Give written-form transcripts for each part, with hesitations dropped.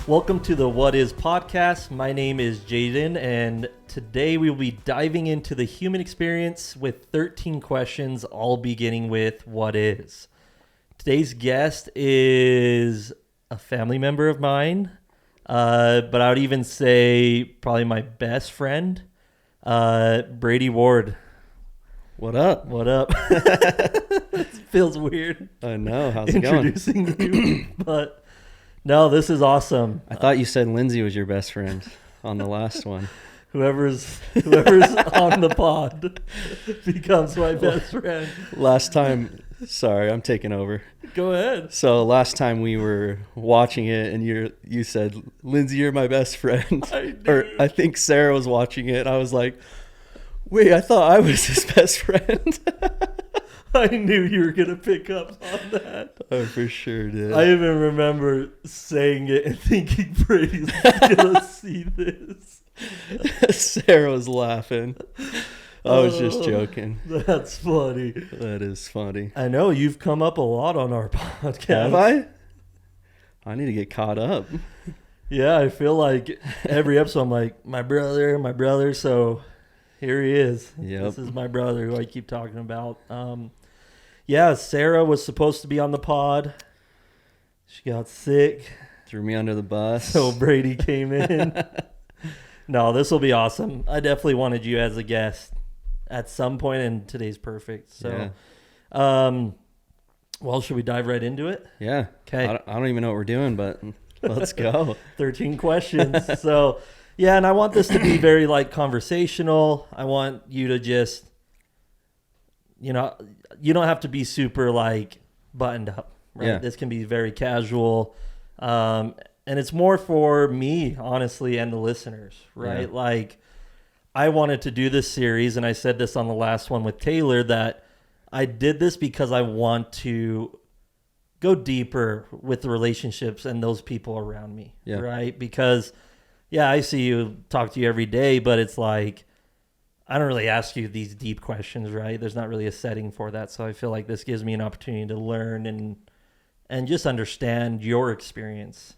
Welcome to the What Is podcast. My name is Jaden, and today we will be diving into the human experience with 13 questions, all beginning with what is. Today's guest is a family member of mine, but I would even say probably my best friend, Brady Ward. What up? What up? It feels weird. I know. How's it going? Introducing you, but no, this is awesome. I thought you said Lindsay was your best friend on the last one. Whoever's on the pod becomes my best friend. Last time, sorry, I'm taking over. Go ahead. So last time we were watching it, and you said, Lindsay, you're my best friend. Or I think Sarah was watching it. I was like, wait, I thought I was his best friend. I knew you were going to pick up on that. I for sure did. I even remember saying it and thinking Brady's going to see this. Sarah was laughing. I was just joking. That's funny. That is funny. I know you've come up a lot on our podcast. Have I? I need to get caught up. Yeah, I feel like every episode I'm like, my brother. So here he is. Yep. This is my brother who I keep talking about. Yeah, Sarah was supposed to be on the pod. She got sick. Threw me under the bus. So Brady came in. No, this will be awesome. I definitely wanted you as a guest at some point, and today's perfect. So, yeah. Well, should we dive right into it? Yeah. Okay. I don't even know what we're doing, but let's go. 13 questions. So, yeah, and I want this to be very conversational. I want you to just, you don't have to be super buttoned up, right? Yeah. This can be very casual. And it's more for me, honestly, and the listeners, right? Yeah. I wanted to do this series, and I said this on the last one with Taylor, that I did this because I want to go deeper with the relationships and those people around me, right? Because, I see you, talk to you every day, but it's I don't really ask you these deep questions, right? There's not really a setting for that. So I feel like this gives me an opportunity to learn and just understand your experience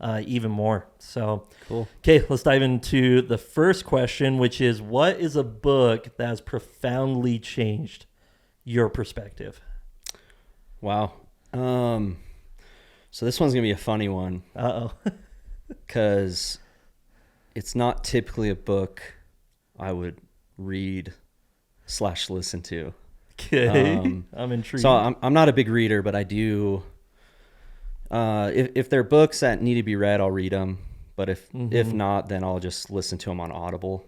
even more. So, cool. Okay, let's dive into the first question, which is, what is a book that has profoundly changed your perspective? Wow. So this one's going to be a funny one. Uh-oh. Because it's not typically a book I would read / listen to. Okay. I'm intrigued. So I'm not a big reader, but I do. If they're books that need to be read, I'll read them. But if not, then I'll just listen to them on Audible.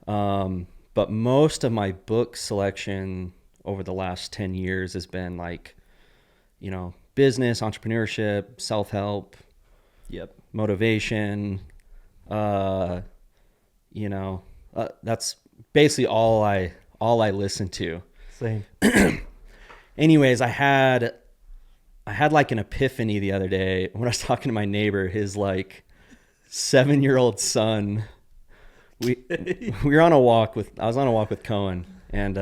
But most of my book selection over the last 10 years has been business, entrepreneurship, self-help, motivation. That's basically all I listen to. Same. Anyways, I had an epiphany the other day when I was talking to my neighbor. His 7-year-old son. We were on a walk I was on a walk with Cohen, and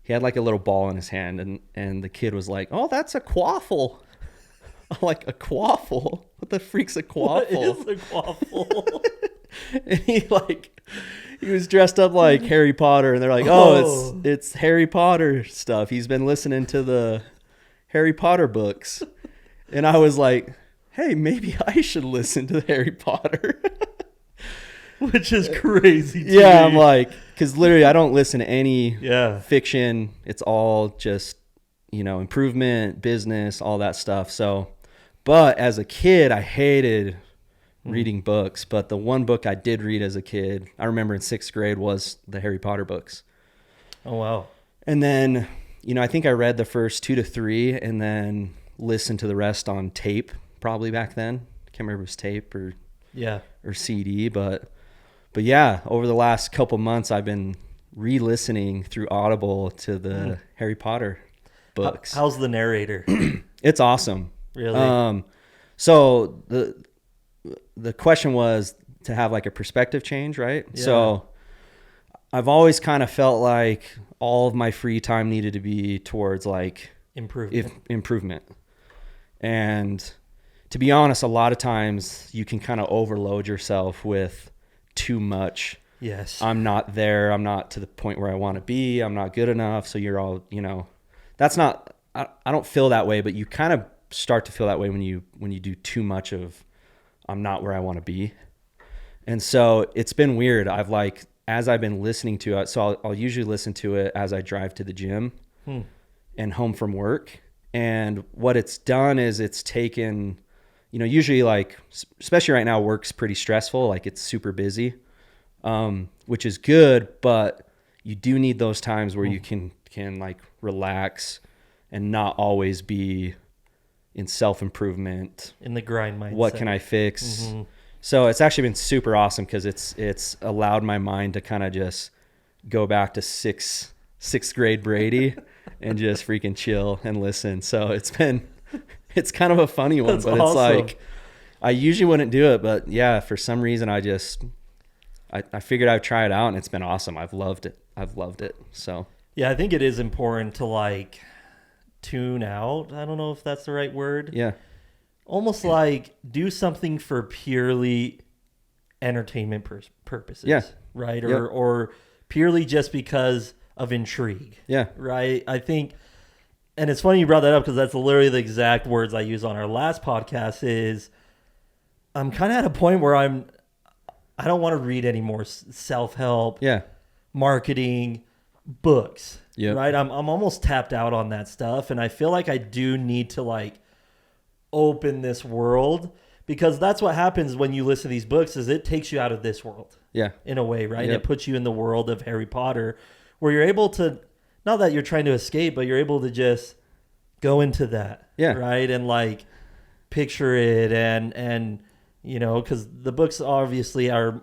he had a little ball in his hand, and the kid was like, "Oh, that's a quaffle." I'm like, "A quaffle? What the freak's a quaffle?" What is a quaffle? And he was dressed up like Harry Potter, and they're like, "Oh, it's Harry Potter stuff. He's been listening to the Harry Potter books." And I was like, "Hey, maybe I should listen to Harry Potter." Which is crazy to me. I'm because literally I don't listen to any fiction. It's all just, improvement, business, all that stuff. So, but as a kid, I hated reading books. But the one book I did read as a kid, I remember in 6th grade, was the Harry Potter books. Oh, wow. And then, I think I read the first 2 to 3 and then listened to the rest on tape, probably back then. I can't remember if it was tape or CD, but yeah, over the last couple months, I've been re-listening through Audible to the Harry Potter books. How's the narrator? It's awesome. Really? So the question was to have a perspective change, right? Yeah. So I've always kind of felt like all of my free time needed to be towards improvement. And to be honest, a lot of times you can kind of overload yourself with too much. Yes. I'm not there. I'm not to the point where I want to be. I'm not good enough. So you're all, that's not, I don't feel that way, but you kind of start to feel that way when you do too much of, I'm not where I want to be. And so it's been weird. As I've been listening to it, so I'll usually listen to it as I drive to the gym and home from work. And what it's done is it's taken, usually especially right now, work's pretty stressful. Like it's super busy, which is good, but you do need those times where you can like relax and not always be in self-improvement, in the grind mindset. What can I fix? So it's actually been super awesome because it's allowed my mind to kind of just go back to sixth grade Brady and just freaking chill and listen. So it's kind of a funny one. That's but awesome. It's like, I usually wouldn't do it, but yeah, for some reason I figured I'd try it out, and it's been awesome. I've loved it. So yeah, I think it is important to tune out. I don't know if that's the right word. Yeah. Almost do something for purely entertainment purposes. Yeah. Right. Or purely just because of intrigue. Yeah. Right. I think, and it's funny you brought that up because that's literally the exact words I used on our last podcast is I'm kind of at a point where I don't want to read any more self-help, marketing books. Yeah. Right. I'm almost tapped out on that stuff. And I feel like I do need to open this world, because that's what happens when you listen to these books is it takes you out of this world. Yeah. In a way, right? Yep. It puts you in the world of Harry Potter where you're able to, not that you're trying to escape, but you're able to just go into that. Yeah. Right. And picture it and because the books obviously are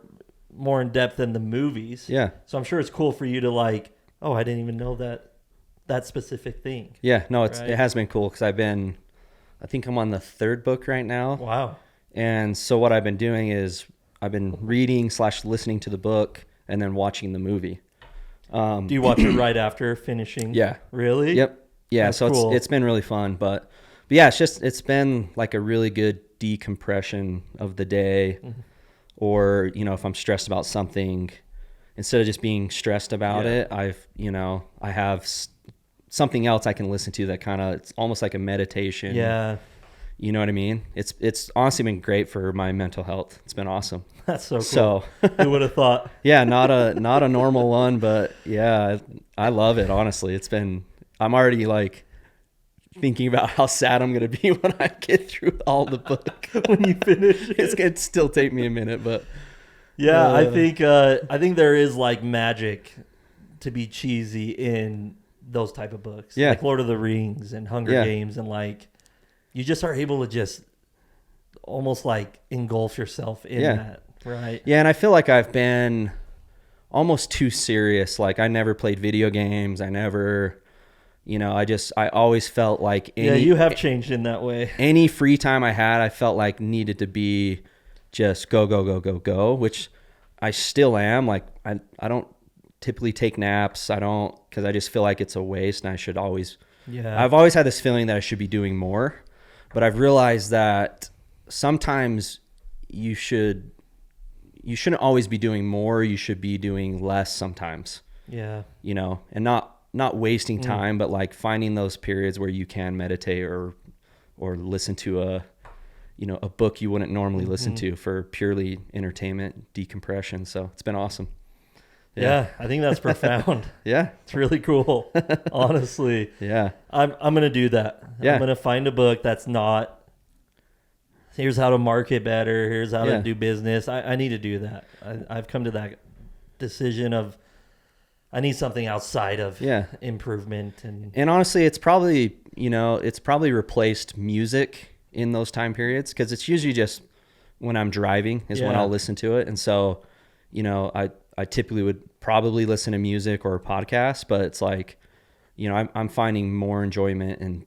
more in depth than the movies. Yeah. So I'm sure it's cool for you to oh, I didn't even know that specific thing. Yeah. No, it has been cool because I think I'm on the 3rd book right now. Wow. And so what I've been doing is I've been reading / listening to the book and then watching the movie. Do you watch it right after finishing? Yeah. Really? Yep. Yeah. That's so cool. It's been really fun, but yeah, it's been a really good decompression of the day. Mm-hmm. Or, if I'm stressed about something, instead of just being stressed about it, I have something else I can listen to that it's almost like a meditation. Yeah. You know what I mean? It's honestly been great for my mental health. It's been awesome. That's so cool. Who would have thought? Yeah, not a normal one, but yeah, I love it. Honestly, I'm already thinking about how sad I'm going to be when I get through all the book. When you finish it. It's going to still take me a minute, but yeah, I think there is magic to be cheesy in those type of books. Yeah. Like Lord of the Rings and Hunger Games, and you just are able to just almost engulf yourself in that, right? Yeah, and I feel like I've been almost too serious. I never played video games. I never, I always felt you have changed in that way. Any free time I had, I felt needed to be just go, which I still am. I don't typically take naps. I don't, because I just feel like it's a waste, and I should always. Yeah. I've always had this feeling that I should be doing more, but I've realized that sometimes you shouldn't always be doing more. You should be doing less sometimes. Yeah. And not wasting time, but finding those periods where you can meditate or listen to a book you wouldn't normally listen to for purely entertainment, decompression. So it's been awesome. Yeah, I think that's profound. Yeah. It's really cool. Honestly. Yeah. I'm going to do that. Yeah. I'm going to find a book that's not, here's how to market better, here's how to do business. I need to do that. I've come to that decision of I need something outside of improvement. And honestly, it's probably replaced music in those time periods, because it's usually just when I'm driving is when I'll listen to it. And so, I typically would probably listen to music or a podcast, but it's I'm finding more enjoyment in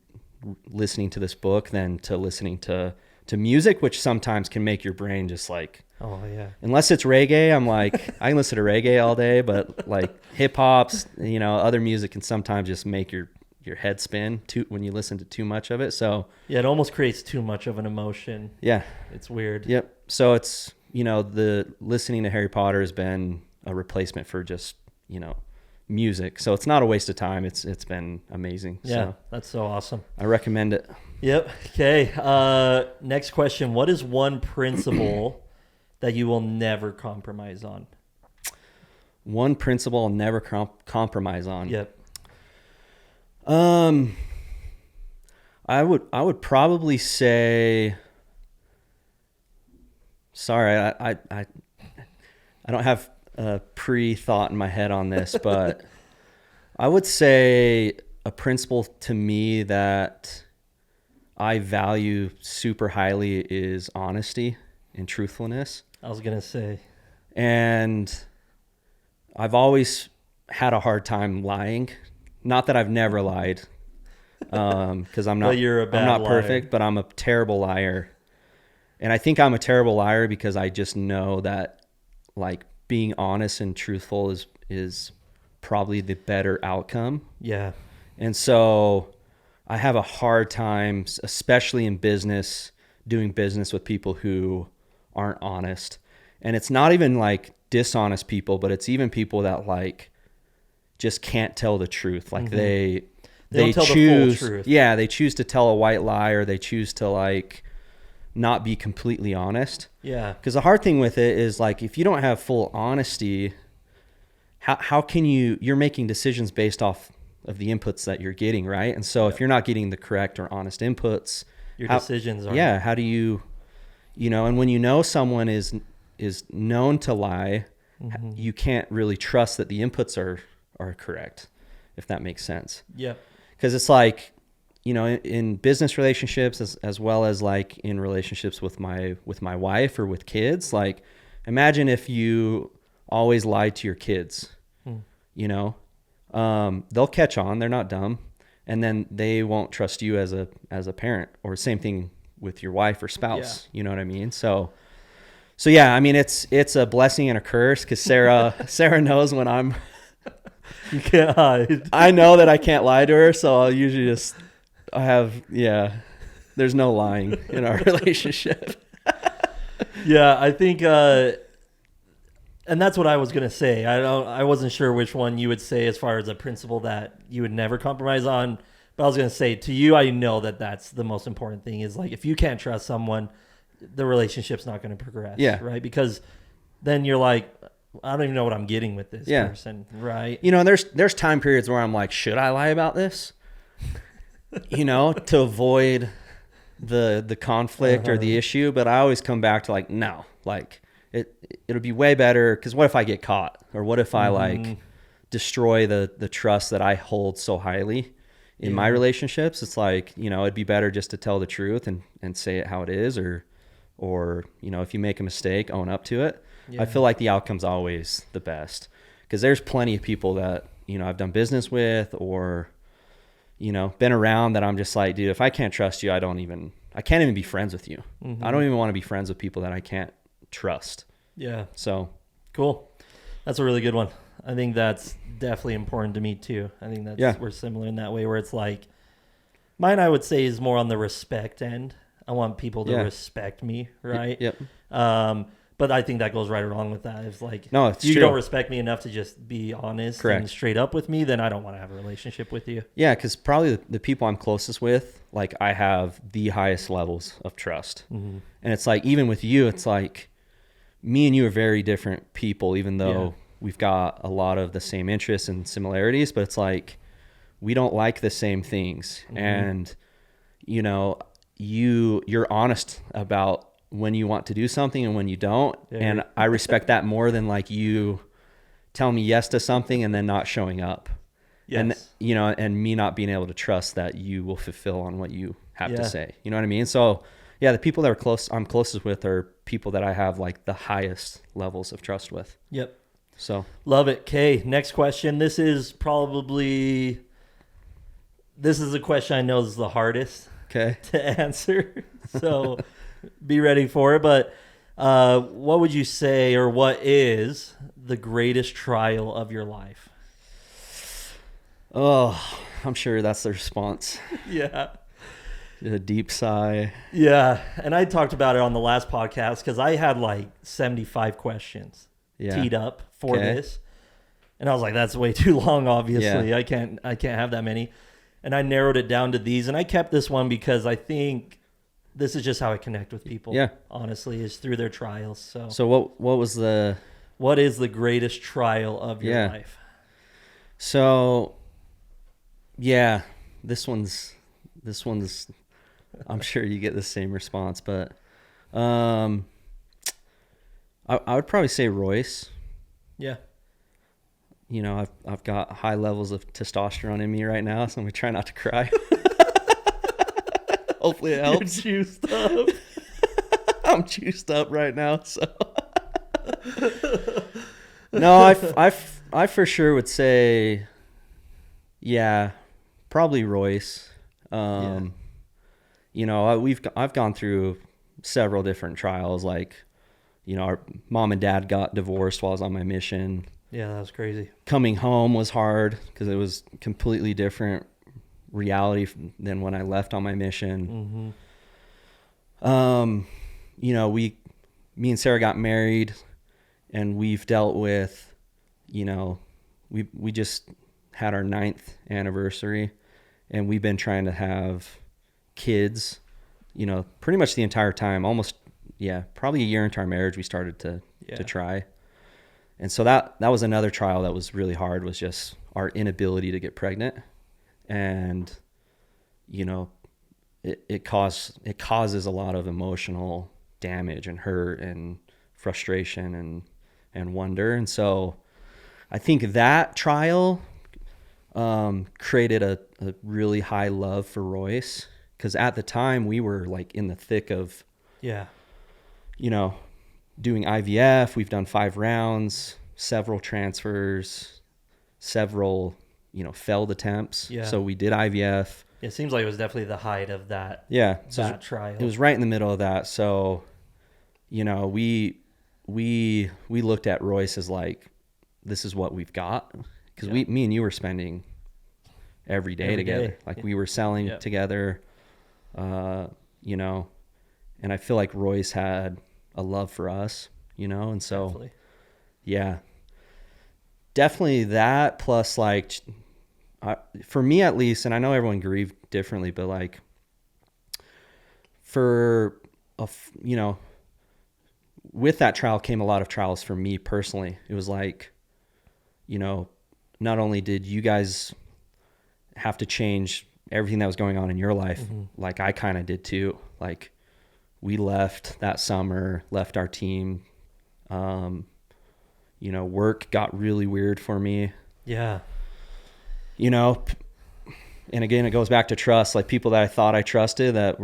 listening to this book than to listening to music, which sometimes can make your brain just oh yeah. Unless it's reggae, I'm I can listen to reggae all day, but hip hops, other music can sometimes just make your your head spin when you listen to too much of it. So yeah, it almost creates too much of an emotion. Yeah. It's weird. Yep. So it's, the listening to Harry Potter has been a replacement for just, music. So it's not a waste of time. It's been amazing. Yeah, so that's so awesome. I recommend it. Yep. Okay. Next question. What is one principle that you will never compromise on? One principle I'll never compromise on. Yep. I would probably say, sorry, I don't have a pre-thought in my head on this, but I would say a principle to me that I value super highly is honesty and truthfulness. I was going to say. And I've always had a hard time lying. Not that I've never lied, because I'm not perfect, but I'm a terrible liar. And I think I'm a terrible liar because I just know that like being honest and truthful is probably the better outcome. Yeah. And so I have a hard time, especially in business, doing business with people who aren't honest. And it's not even like dishonest people, but it's even people that like just can't tell the truth. Like they tell choose, the full truth. Yeah, they choose to tell a white lie, or they choose to like not be completely honest. Yeah. Because the hard thing with it is like, if you don't have full honesty, how can you're making decisions based off of the inputs that you're getting, right? And so if you're not getting the correct or honest inputs, your decisions are. Yeah. How do you and when someone is known to lie, you can't really trust that the inputs are correct, if that makes sense. Yeah. Because it's like, in business relationships as well as like in relationships with my wife or with kids, like imagine if you always lied to your kids, they'll catch on, they're not dumb. And then they won't trust you as a parent, or same thing with your wife or spouse. Yeah. You know what I mean? So yeah, I mean, it's a blessing and a curse, because Sarah knows when I'm, you can't hide. I know that I can't lie to her. So I'll usually there's no lying in our relationship. Yeah. I think, and that's what I was going to say. I wasn't sure which one you would say as far as a principle that you would never compromise on, but I was going to say to you, I know that that's the most important thing, is like, if you can't trust someone, the relationship's not going to progress. Yeah. Right. Because then you're like, I don't even know what I'm getting with this person. Right. There's time periods where I'm like, should I lie about this? To avoid the conflict or the issue. But I always come back to like, no, like it'll be way better. Because what if I get caught? Or what if I like destroy the trust that I hold so highly in my relationships? It's like, it'd be better just to tell the truth and say it how it is, or if you make a mistake, own up to it. Yeah. I feel like the outcome's always the best, because there's plenty of people that, I've done business with or, been around that I'm just like, dude, if I can't trust you, I can't even be friends with you. I don't even want to be friends with people that I can't trust. Yeah. So cool. That's a really good one. I think that's definitely important to me too. I think we're similar in that way, where it's like, mine, I would say, is more on the respect end. I want people to respect me, right? Yep. But I think that goes right along with that. It's like, no, it's you true. Don't respect me enough to just be honest and straight up with me, then I don't want to have a relationship with you. Yeah, because probably the people I'm closest with, like, I have the highest levels of trust. And it's like, even with you, it's like, me and you are very different people, even though we've got a lot of the same interests and similarities, but it's like, we don't like the same things. And, you're honest about when you want to do something and when you don't. Yeah. And I respect that more than like you telling me yes to something and then not showing up. Yes. And, and me not being able to trust that you will fulfill on what you have to say. You know what I mean? So yeah, the people that I'm closest with are people that I have like the highest levels of trust with. Yep. So love it. Okay. Next question. This is a question I know is the hardest to answer. So be ready for it. But what would you say, or what is the greatest trial of your life? Oh, I'm sure that's the response. Yeah. A deep sigh. Yeah. And I talked about it on the last podcast because I had like 75 questions teed up for this. And I was like, that's way too long, obviously. I can't have that many. And I narrowed it down to these. And I kept this one because I think this is just how I connect with people. Yeah. Honestly, is through their trials. So what is the greatest trial of your life? So yeah, this one's I'm sure you get the same response, but I would probably say Royce. Yeah. You know, I've got high levels of testosterone in me right now, so I'm gonna try not to cry. Hopefully it helps. You're juiced up. I'm juiced up right now, so. No, I for sure would say, yeah, probably Royce. You know, I've gone through several different trials. Like, you know, our mom and dad got divorced while I was on my mission. Yeah, that was crazy. Coming home was hard because it was completely different reality than when I left on my mission. Mm-hmm. You know, me and Sarah got married, and we've dealt with, you know, we just had our 9th anniversary, and we've been trying to have kids, you know, pretty much the entire time. Almost, probably a year into our marriage, we started to try. And so that was another trial that was really hard, was just our inability to get pregnant. And, you know, it causes a lot of emotional damage and hurt and frustration and wonder. And so I think that trial created a really high love for Royce, because at the time we were like in the thick of, you know, doing IVF. We've done 5 rounds, several transfers, several, you know, failed attempts. Yeah. So we did IVF. It seems like it was definitely the height of that. Yeah. So that trial. It was right in the middle of that. So, you know, we looked at Royce as like, this is what we've got. Because me and you were spending every day together. Like we were selling together, you know, and I feel like Royce had a love for us, you know, and so definitely that, plus like for me at least, and I know everyone grieved differently, but like you know, with that trial came a lot of trials for me personally. It was like, you know, not only did you guys have to change everything that was going on in your life, like I kind of did too. Like we left that summer, left our team. You know, work got really weird for me. Yeah. You know, and again, it goes back to trust. Like people that I thought I trusted that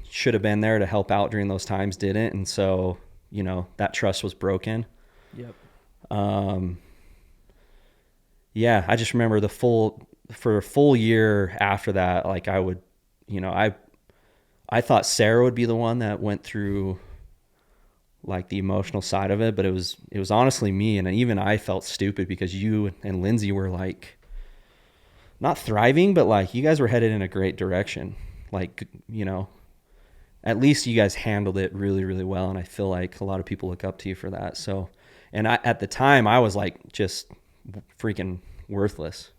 should have been there to help out during those times didn't. And so, you know, that trust was broken. Yep. Yeah, I just remember for a full year after that, like I would, you know, I thought Sarah would be the one that went through like the emotional side of it, but it was honestly me. And even I felt stupid because you and Lindsay were like not thriving, but like you guys were headed in a great direction. Like, you know, at least you guys handled it really, really well. And I feel like a lot of people look up to you for that. So, and at the time I was like just freaking worthless.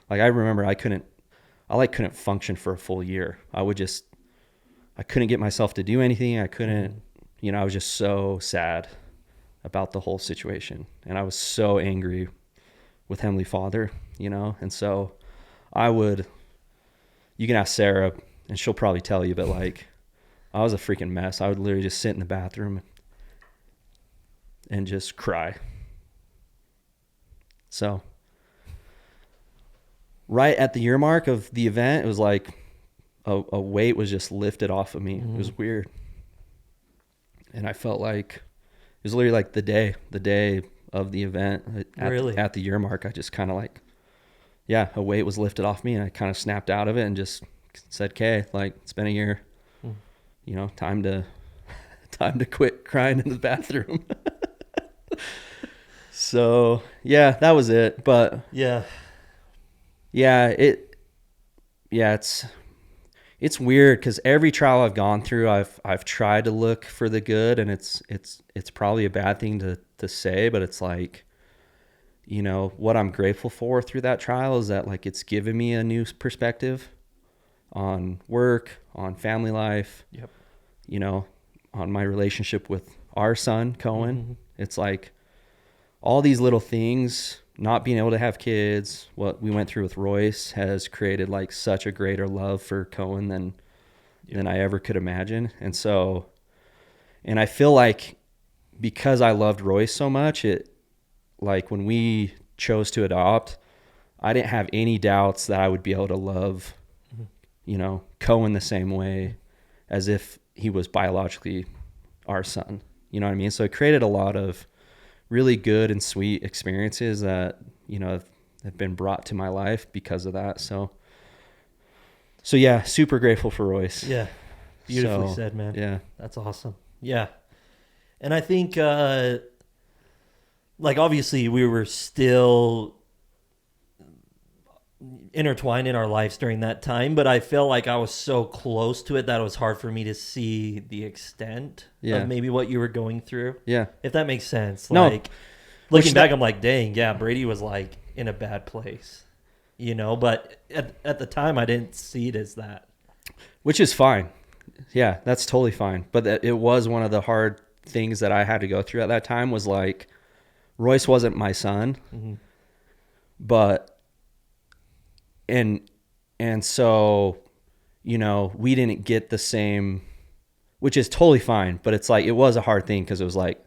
Like I remember I couldn't function for a full year. I couldn't get myself to do anything. I couldn't, you know, I was just so sad about the whole situation. And I was so angry with Heavenly Father, you know? And so you can ask Sarah and she'll probably tell you, but like, I was a freaking mess. I would literally just sit in the bathroom and just cry. So right at the year mark of the event, it was like a weight was just lifted off of me. It was weird. And I felt like it was literally like the day of the event at the year mark. I just kind of like, a weight was lifted off me and I kind of snapped out of it and just said, okay, like it's been a year, you know, time to quit crying in the bathroom. So yeah, that was it. But yeah, yeah, it's weird because every trial I've gone through, I've tried to look for the good, and it's probably a bad thing to say, but it's like, you know, what I'm grateful for through that trial is that like it's given me a new perspective on work, on family life, Yep. you know, on my relationship with our son, Cohen. Mm-hmm. It's like all these little things, not being able to have kids, what we went through with Royce has created like such a greater love for Cohen than I ever could imagine. And so, and I feel like because I loved Royce so much, it, like when we chose to adopt, I didn't have any doubts that I would be able to love, you know, Cohen the same way as if he was biologically our son. You know what I mean? So it created a lot of really good and sweet experiences that, you know, have been brought to my life because of that. So yeah, super grateful for Royce. Yeah. Beautifully said, man. Yeah. That's awesome. Yeah. And I think, like, obviously we were still intertwined in our lives during that time, but I felt like I was so close to it that it was hard for me to see the extent of maybe what you were going through. Yeah. If that makes sense. No. Like, looking back, I'm like, dang, yeah, Brady was like in a bad place, you know, but at the time I didn't see it as that. Which is fine. Yeah, that's totally fine. But it was one of the hard things that I had to go through at that time was like, Royce wasn't my son, but, and so, you know, we didn't get the same, which is totally fine, but it's like, it was a hard thing because it was like,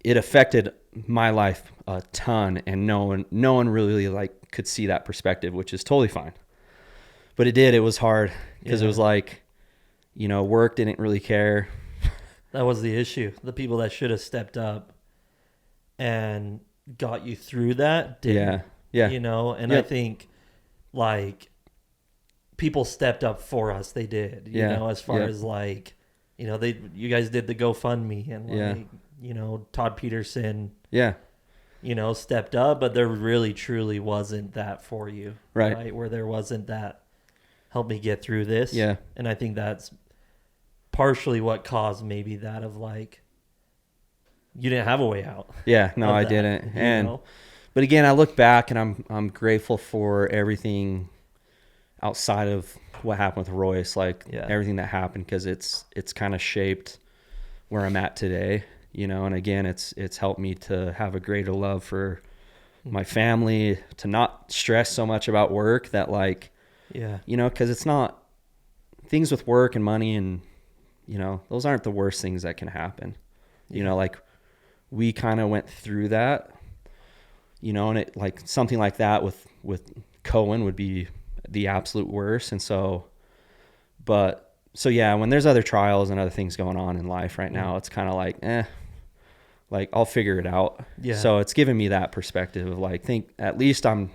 it affected my life a ton, and no one really like could see that perspective, which is totally fine. But it was hard because it was like, you know, work didn't really care. That was the issue. The people that should have stepped up and got you through that didn't. Yeah. You know, and I think like people stepped up for us. They did, you know, as far as like, you know, you guys did the GoFundMe and like, you know, Todd Peterson, you know, stepped up, but there really truly wasn't that for you, right? Where there wasn't that help me get through this. Yeah. And I think that's partially what caused maybe that of like, you didn't have a way out. Yeah, no, I didn't. And, but again, I look back and I'm grateful for everything outside of what happened with Royce, like everything that happened, because it's kind of shaped where I'm at today, you know. And again, it's helped me to have a greater love for my family, to not stress so much about work that like, you know, because it's not things with work and money and, you know, those aren't the worst things that can happen. You know, like we kind of went through that, you know, and it like something like that with Cohen would be the absolute worst. And so, yeah, when there's other trials and other things going on in life right now, it's kind of like, like I'll figure it out. Yeah. So it's given me that perspective of like, at least I'm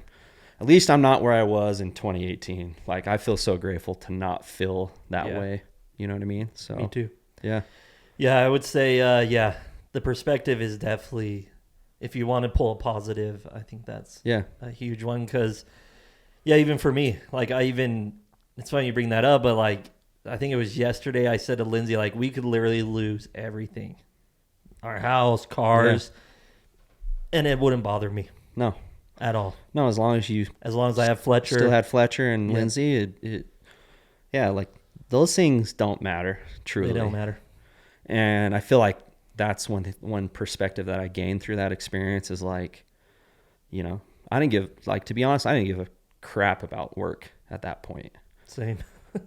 not where I was in 2018. Like I feel so grateful to not feel that way. You know what I mean? So me too. Yeah. Yeah. I would say, the perspective is definitely, if you want to pull a positive, I think that's a huge one. Cause even for me, like it's funny you bring that up, but like, I think it was yesterday I said to Lindsay, like we could literally lose everything, our house, cars, and it wouldn't bother me. No. At all. No, as long as I have Fletcher. Still had Fletcher and Lindsay, like those things don't matter, truly. They don't matter. And I feel like that's one perspective that I gained through that experience is like, you know, to be honest, I didn't give a crap about work at that point. Same.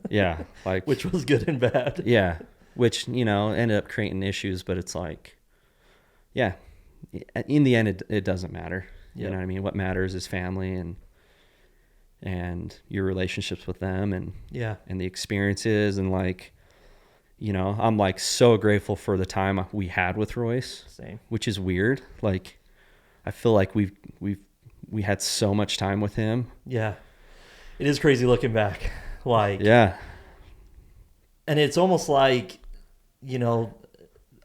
Yeah. Like, which was good and bad. Yeah. Which, you know, ended up creating issues, but it's like, in the end, it doesn't matter. You know what I mean? What matters is family and your relationships with them and the experiences, and like, you know, I'm like so grateful for the time we had with Royce. Same. Which is weird. Like I feel like we had so much time with him. Yeah. It is crazy looking back. Like and it's almost like, you know,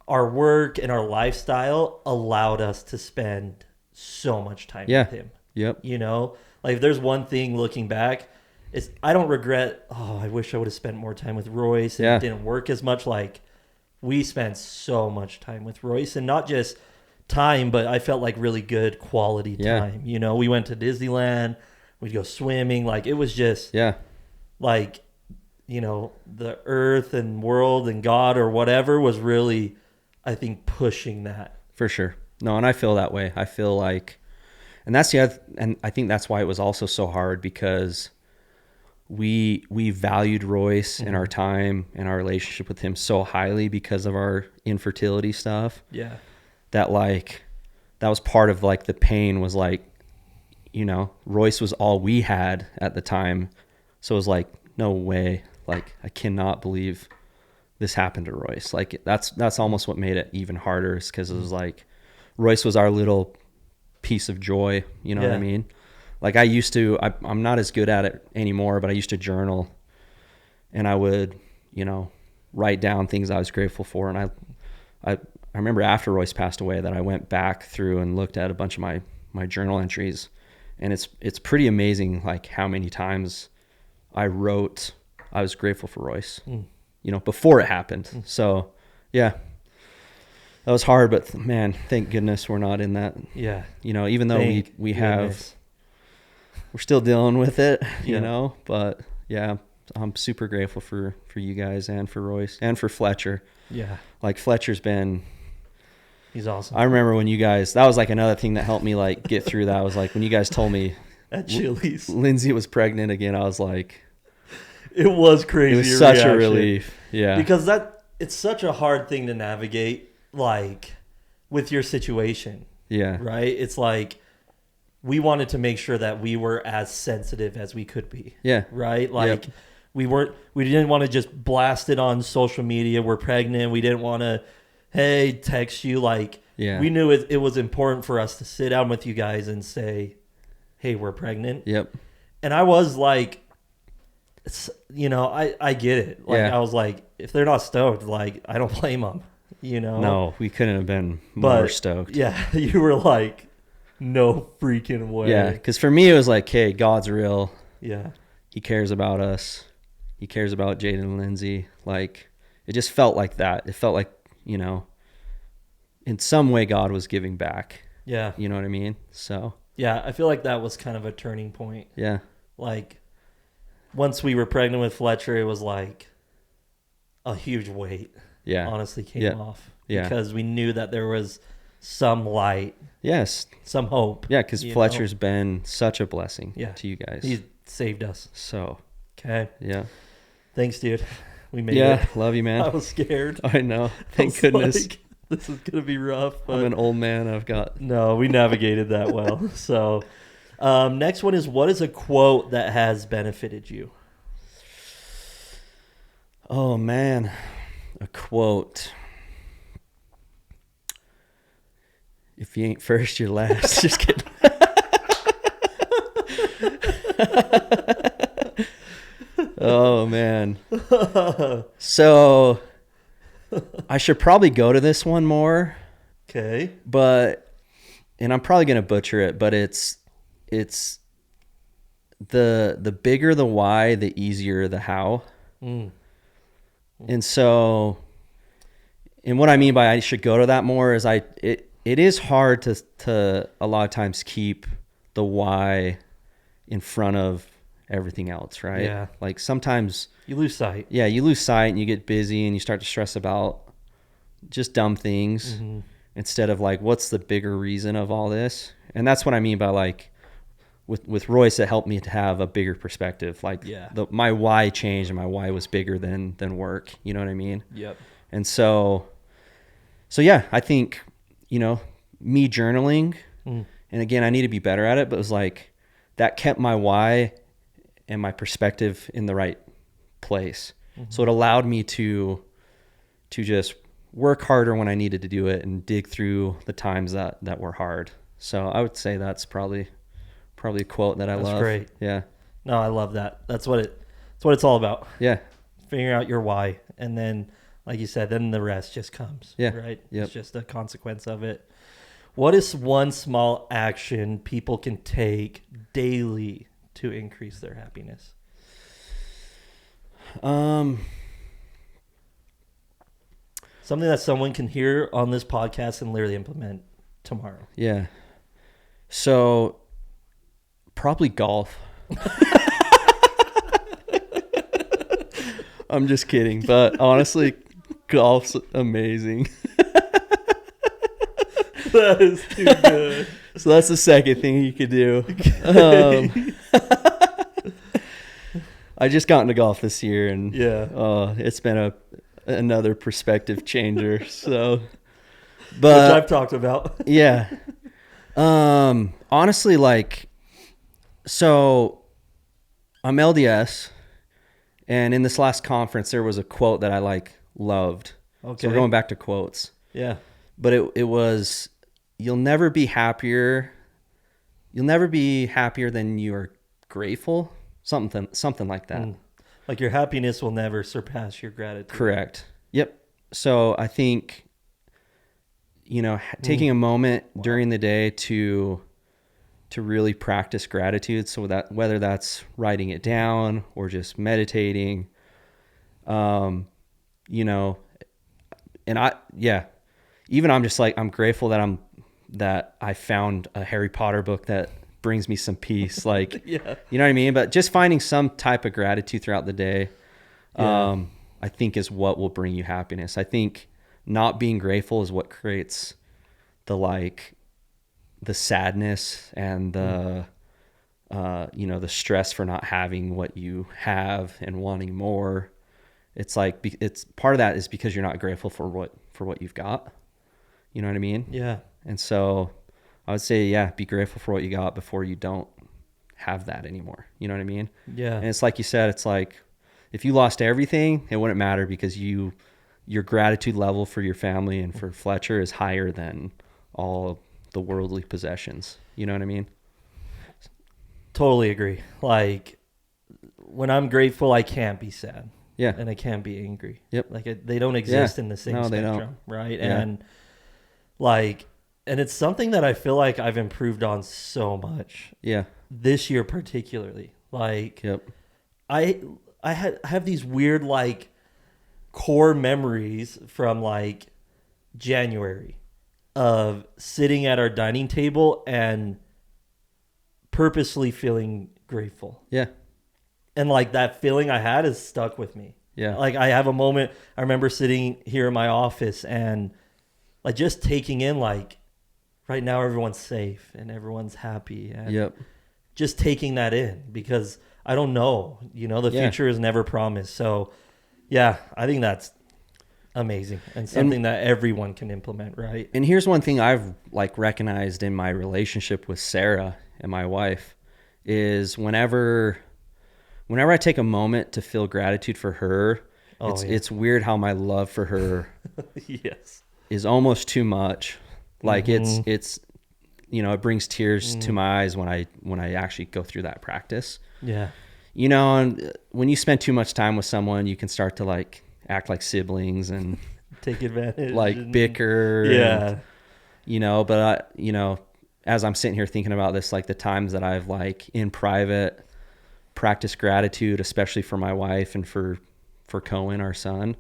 our work and our lifestyle allowed us to spend so much time with him. Yep. You know, like if there's one thing looking back, I don't regret, I wish I would have spent more time with Royce. And it didn't work as much. Like, we spent so much time with Royce, and not just time, but I felt like really good quality time. You know, we went to Disneyland, we'd go swimming. Like, it was just like, you know, the earth and world and God or whatever was really, I think, pushing that. For sure. No, and I feel that way. I feel like, and that's the other, and I think that's why it was also so hard, because we valued Royce and our time and our relationship with him so highly because of our infertility stuff. Yeah. That like, that was part of like the pain, was like, you know, Royce was all we had at the time. So it was like, no way. Like, I cannot believe this happened to Royce. Like, that's almost what made it even harder, is because it was like, Royce was our little piece of joy. You know what I mean? Like, I used to, I'm not as good at it anymore, but I used to journal, and I would, you know, write down things I was grateful for. And I remember after Royce passed away that I went back through and looked at a bunch of my journal entries, and it's pretty amazing, like, how many times I wrote I was grateful for Royce, you know, before it happened. So yeah, that was hard, but man, thank goodness we're not in that. Yeah. You know, even though we're still dealing with it, you know, but yeah, I'm super grateful for you guys, and for Royce, and for Fletcher. Yeah. Like, Fletcher's he's awesome. I remember when you guys, that was like another thing that helped me like get through that. Was like when you guys told me at Chili's Lindsay was pregnant again, I was like, it was crazy. It was such a relief. Yeah. Because it's such a hard thing to navigate, like, with your situation. Yeah. Right? It's like, we wanted to make sure that we were as sensitive as we could be. Yeah. Right? Like, we didn't want to just blast it on social media. We're pregnant. We didn't want to, hey, text you. Like, we knew it was important for us to sit down with you guys and say, hey, we're pregnant. Yep. And I was like, you know, I get it. Like, I was like, if they're not stoked, like, I don't blame them, you know? No, we couldn't have been more stoked. Yeah, you were like, no freaking way. Yeah, because for me, it was like, hey, God's real. Yeah. He cares about us. He cares about Jaden and Lindsay. Like, it just felt like that. It felt like, you know, in some way God was giving back. Yeah. You know what I mean? So. Yeah, I feel like that was kind of a turning point. Yeah. Like, once we were pregnant with Fletcher, it was like a huge weight. Yeah. Honestly came off. Yeah. Because we knew that there was some light. Yes. Some hope. Yeah, because Fletcher's been such a blessing to you guys. He saved us. So. Okay. Yeah. Thanks, dude. We made it. Yeah, love you, man. I was scared. I know. Thank goodness. Like, this is going to be rough. But I'm an old man. No, we navigated that well. So, next one is, what is a quote that has benefited you? Oh, man. A quote. If you ain't first, you're last. Just kidding. Oh, man. So, I should probably go to this one more. Okay. And I'm probably going to butcher it, but it's the bigger the why, the easier the how. And so, and what I mean by I should go to that more is it is hard to a lot of times keep the why in front of everything else, right? Yeah. Like, sometimes you lose sight. Yeah, you lose sight and you get busy and you start to stress about just dumb things instead of like, what's the bigger reason of all this? And that's what I mean by, like, with Royce, it helped me to have a bigger perspective. Like, my why changed, and my why was bigger than work. You know what I mean? Yep. And so yeah, I think, you know, me journaling, and again, I need to be better at it, but it was like, that kept my why and my perspective in the right place. So it allowed me to just work harder when I needed to do it and dig through the times that were hard. So I would say that's probably a quote that I love. That's great. Yeah. No, I love that. That's what it's all about. Yeah. Figuring out your why, and then, like you said, then the rest just comes. Yeah. Right? Yep. It's just a consequence of it. What is one small action people can take daily to increase their happiness? Something that someone can hear on this podcast and literally implement tomorrow. Yeah. So probably golf. I'm just kidding, but honestly, golf's amazing. That is too good. So that's the second thing you could do. I just got into golf this year, and it's been another perspective changer. So, but which I've talked about. Yeah. Honestly, like, so I'm LDS, and in this last conference, there was a quote that I loved. Okay. So we're going back to quotes. Yeah. But it was, you'll never be happier than you are grateful. Something like that. Like your happiness will never surpass your gratitude. Correct. Yep. So I think, taking a moment during the day to really practice gratitude. So that whether that's writing it down or just meditating, and even I'm just like, I'm grateful that I found a Harry Potter book that brings me some peace. Like, yeah. You know what I mean? But just finding some type of gratitude throughout the day, I think is what will bring you happiness. I think not being grateful is what creates the sadness and the stress for not having what you have and wanting more. It's like, it's part of that is because you're not grateful for what you've got. You know what I mean? Yeah. And so I would say, be grateful for what you got before you don't have that anymore. You know what I mean? Yeah. And it's like you said, it's like, if you lost everything, it wouldn't matter because your gratitude level for your family and for Fletcher is higher than all the worldly possessions. You know what I mean? Totally agree. Like, when I'm grateful, I can't be sad. Yeah. And I can't be angry. Yep. Like, they don't exist in the same spectrum, right? Yeah. And it's something that I feel like I've improved on so much. Yeah. This year particularly. Like, yep. I have these weird, core memories from, January of sitting at our dining table and purposely feeling grateful. Yeah. And, that feeling I had is stuck with me. Yeah. I have a moment, I remember sitting here in my office and, just taking in, right now everyone's safe and everyone's happy. And yep. Just taking that in because I don't know, the future is never promised. So I think that's amazing and something that everyone can implement. Right. And here's one thing I've recognized in my relationship with Sarah and my wife is whenever I take a moment to feel gratitude for her, it's weird how my love for her yes. is almost too much. It's it brings tears to my eyes when I actually go through that practice. Yeah. And when you spend too much time with someone, you can start to act like siblings and take advantage, bicker. Yeah. And, but as I'm sitting here thinking about this, the times that I've in private practiced gratitude, especially for my wife and for Cohen, our son,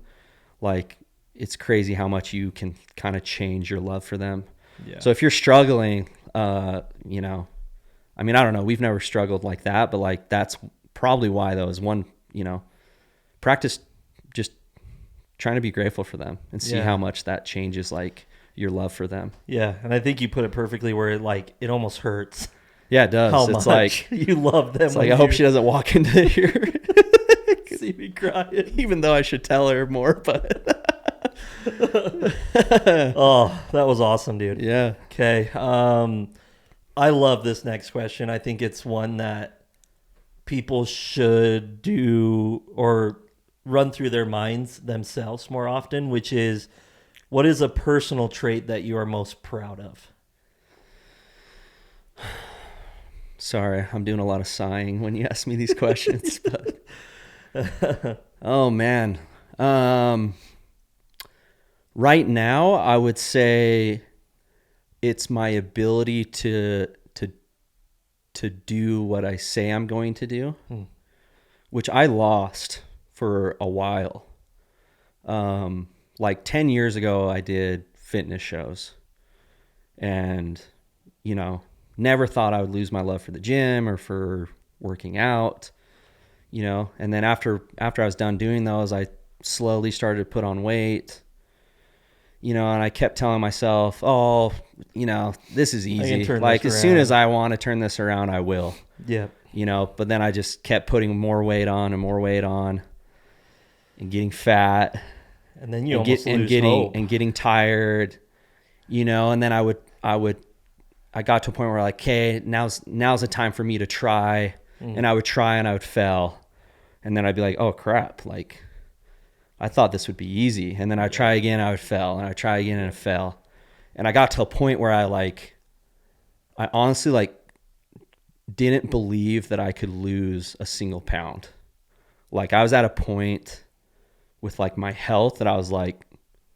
it's crazy how much you can kind of change your love for them. Yeah. So if you're struggling, I don't know, we've never struggled like that, but that's probably why though is one, practice just trying to be grateful for them and see how much that changes your love for them. Yeah. And I think you put it perfectly where it almost hurts. Yeah, it does. How it's much you love them. It's I hope she doesn't walk into here. See me crying. Even though I should tell her more, but oh, that was awesome, dude. Yeah. Okay. I love this next question. I think it's one that people should do or run through their minds themselves more often, which is, what is a personal trait that you are most proud of? Sorry, I'm doing a lot of sighing when you ask me these questions. But oh man. Right now, I would say it's my ability to do what I say I'm going to do, which I lost for a while. Like 10 years ago, I did fitness shows, and, you know, never thought I would lose my love for the gym or for working out, you know. And then after I was done doing those, I slowly started to put on weight, you know, and I kept telling myself, oh, you know, this is easy. Like, as soon as I want to turn this around, I will. Yeah. You know, but then I just kept putting more weight on and more weight on and getting fat. And then you almost lose hope. And getting tired, you know. And then I got to a point where, like, okay, now's the time for me to try. And I would try and I would fail. And then I'd be like, oh crap, like, I thought this would be easy. And then I'd try again, I would fail, and I'd try again and I fail. And I got to a point where I honestly, like, didn't believe that I could lose a single pound. Like, I was at a point with, like, my health that I was, like,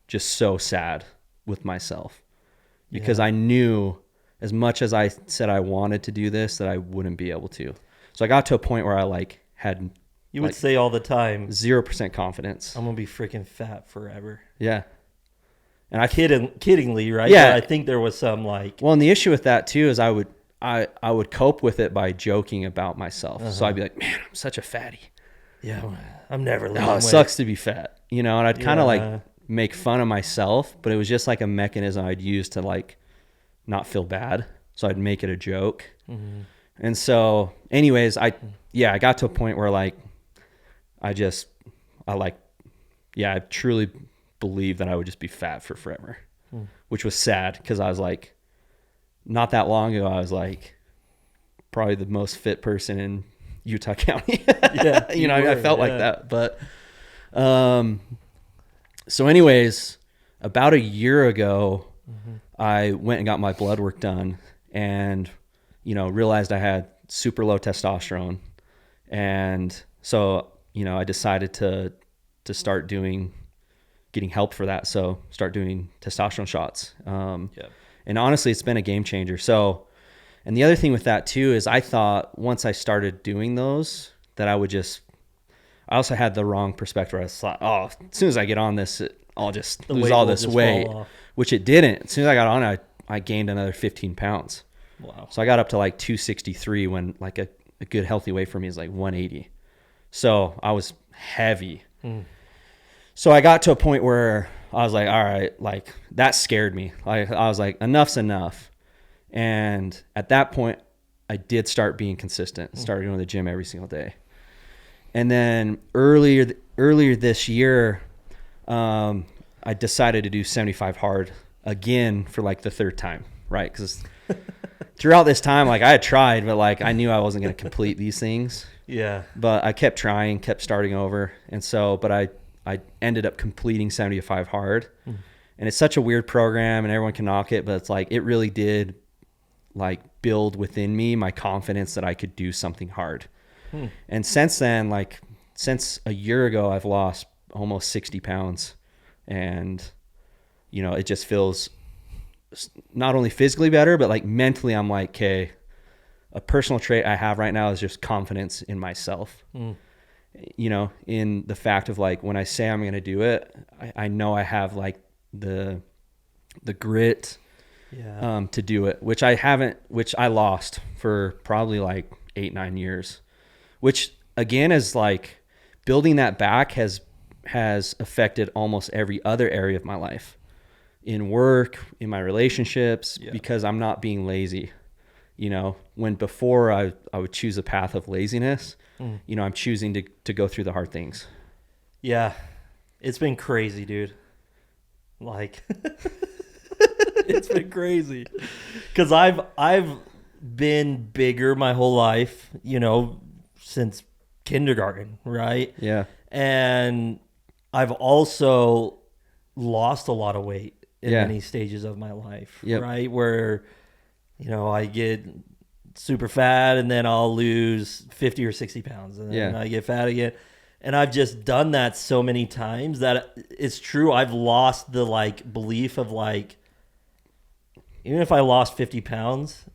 just so sad with myself, because I knew, as much as I said I wanted to do this, that I wouldn't be able to. So I got to a point where I, like, had, you would say all the time, 0% confidence. I'm gonna be freaking fat forever. Yeah. And I kiddingly, right? Yeah. But I think there was some, like, well, and the issue with that too is I would cope with it by joking about myself. So I'd be like, man, I'm such a fatty. Yeah, I'm never losing weight. It sucks to be fat, you know. And I'd kind of like make fun of myself, but it was just like a mechanism I'd use to, like, not feel bad. So I'd make it a joke. Mm-hmm. And so, anyways, I got to a point where, like, I truly believed that I would just be fat for forever, which was sad, because I was like, not that long ago, I was like probably the most fit person in Utah County. Yeah, you know, I felt like that. But so anyways, about a year ago, I went and got my blood work done, and, you know, realized I had super low testosterone. And so, you know, I decided to start getting help for that. So start doing testosterone shots. And honestly, it's been a game changer. So, and the other thing with that too is I thought once I started doing those that I also had the wrong perspective. I thought, oh, as soon as I get on this, I'll just lose all this weight, which it didn't. As soon as I got on, I gained another 15 pounds. Wow. So I got up to like 263 when, like, a good healthy weight for me is like 180. So I was heavy. So I got to a point where I was like, all right, like, that scared me. Like, I was like, enough's enough. And at that point, I did start being consistent, started going to the gym every single day. And then earlier this year, I decided to do 75 hard again for, like, the third time, right? Because throughout this time, like, I had tried, but, like, I knew I wasn't going to complete these things. Yeah. But I kept trying, kept starting over. And so, but I ended up completing 75 hard. And it's such a weird program, and everyone can knock it, but it's like, it really did, like, build within me my confidence that I could do something hard. And since then, like, since a year ago, I've lost almost 60 pounds. And, you know, it just feels not only physically better, but, like, mentally, I'm like, okay, a personal trait I have right now is just confidence in myself. You know, in the fact of, like, when I say I'm going to do it, I know I have, like, the grit to do it, which I lost for probably like 8-9 years, which again is like building that back has affected almost every other area of my life, in work, in my relationships, because I'm not being lazy. You know, when before I would choose a path of laziness, you know, I'm choosing to go through the hard things. Yeah. It's been crazy, dude. Like, it's been crazy. Because I've been bigger my whole life, you know, since kindergarten, right? Yeah. And I've also lost a lot of weight in many stages of my life, right? Where, you know, I get super fat and then I'll lose 50 or 60 pounds and then I get fat again. And I've just done that so many times that it's true. I've lost the, like, belief of, like, even if I lost 50 pounds,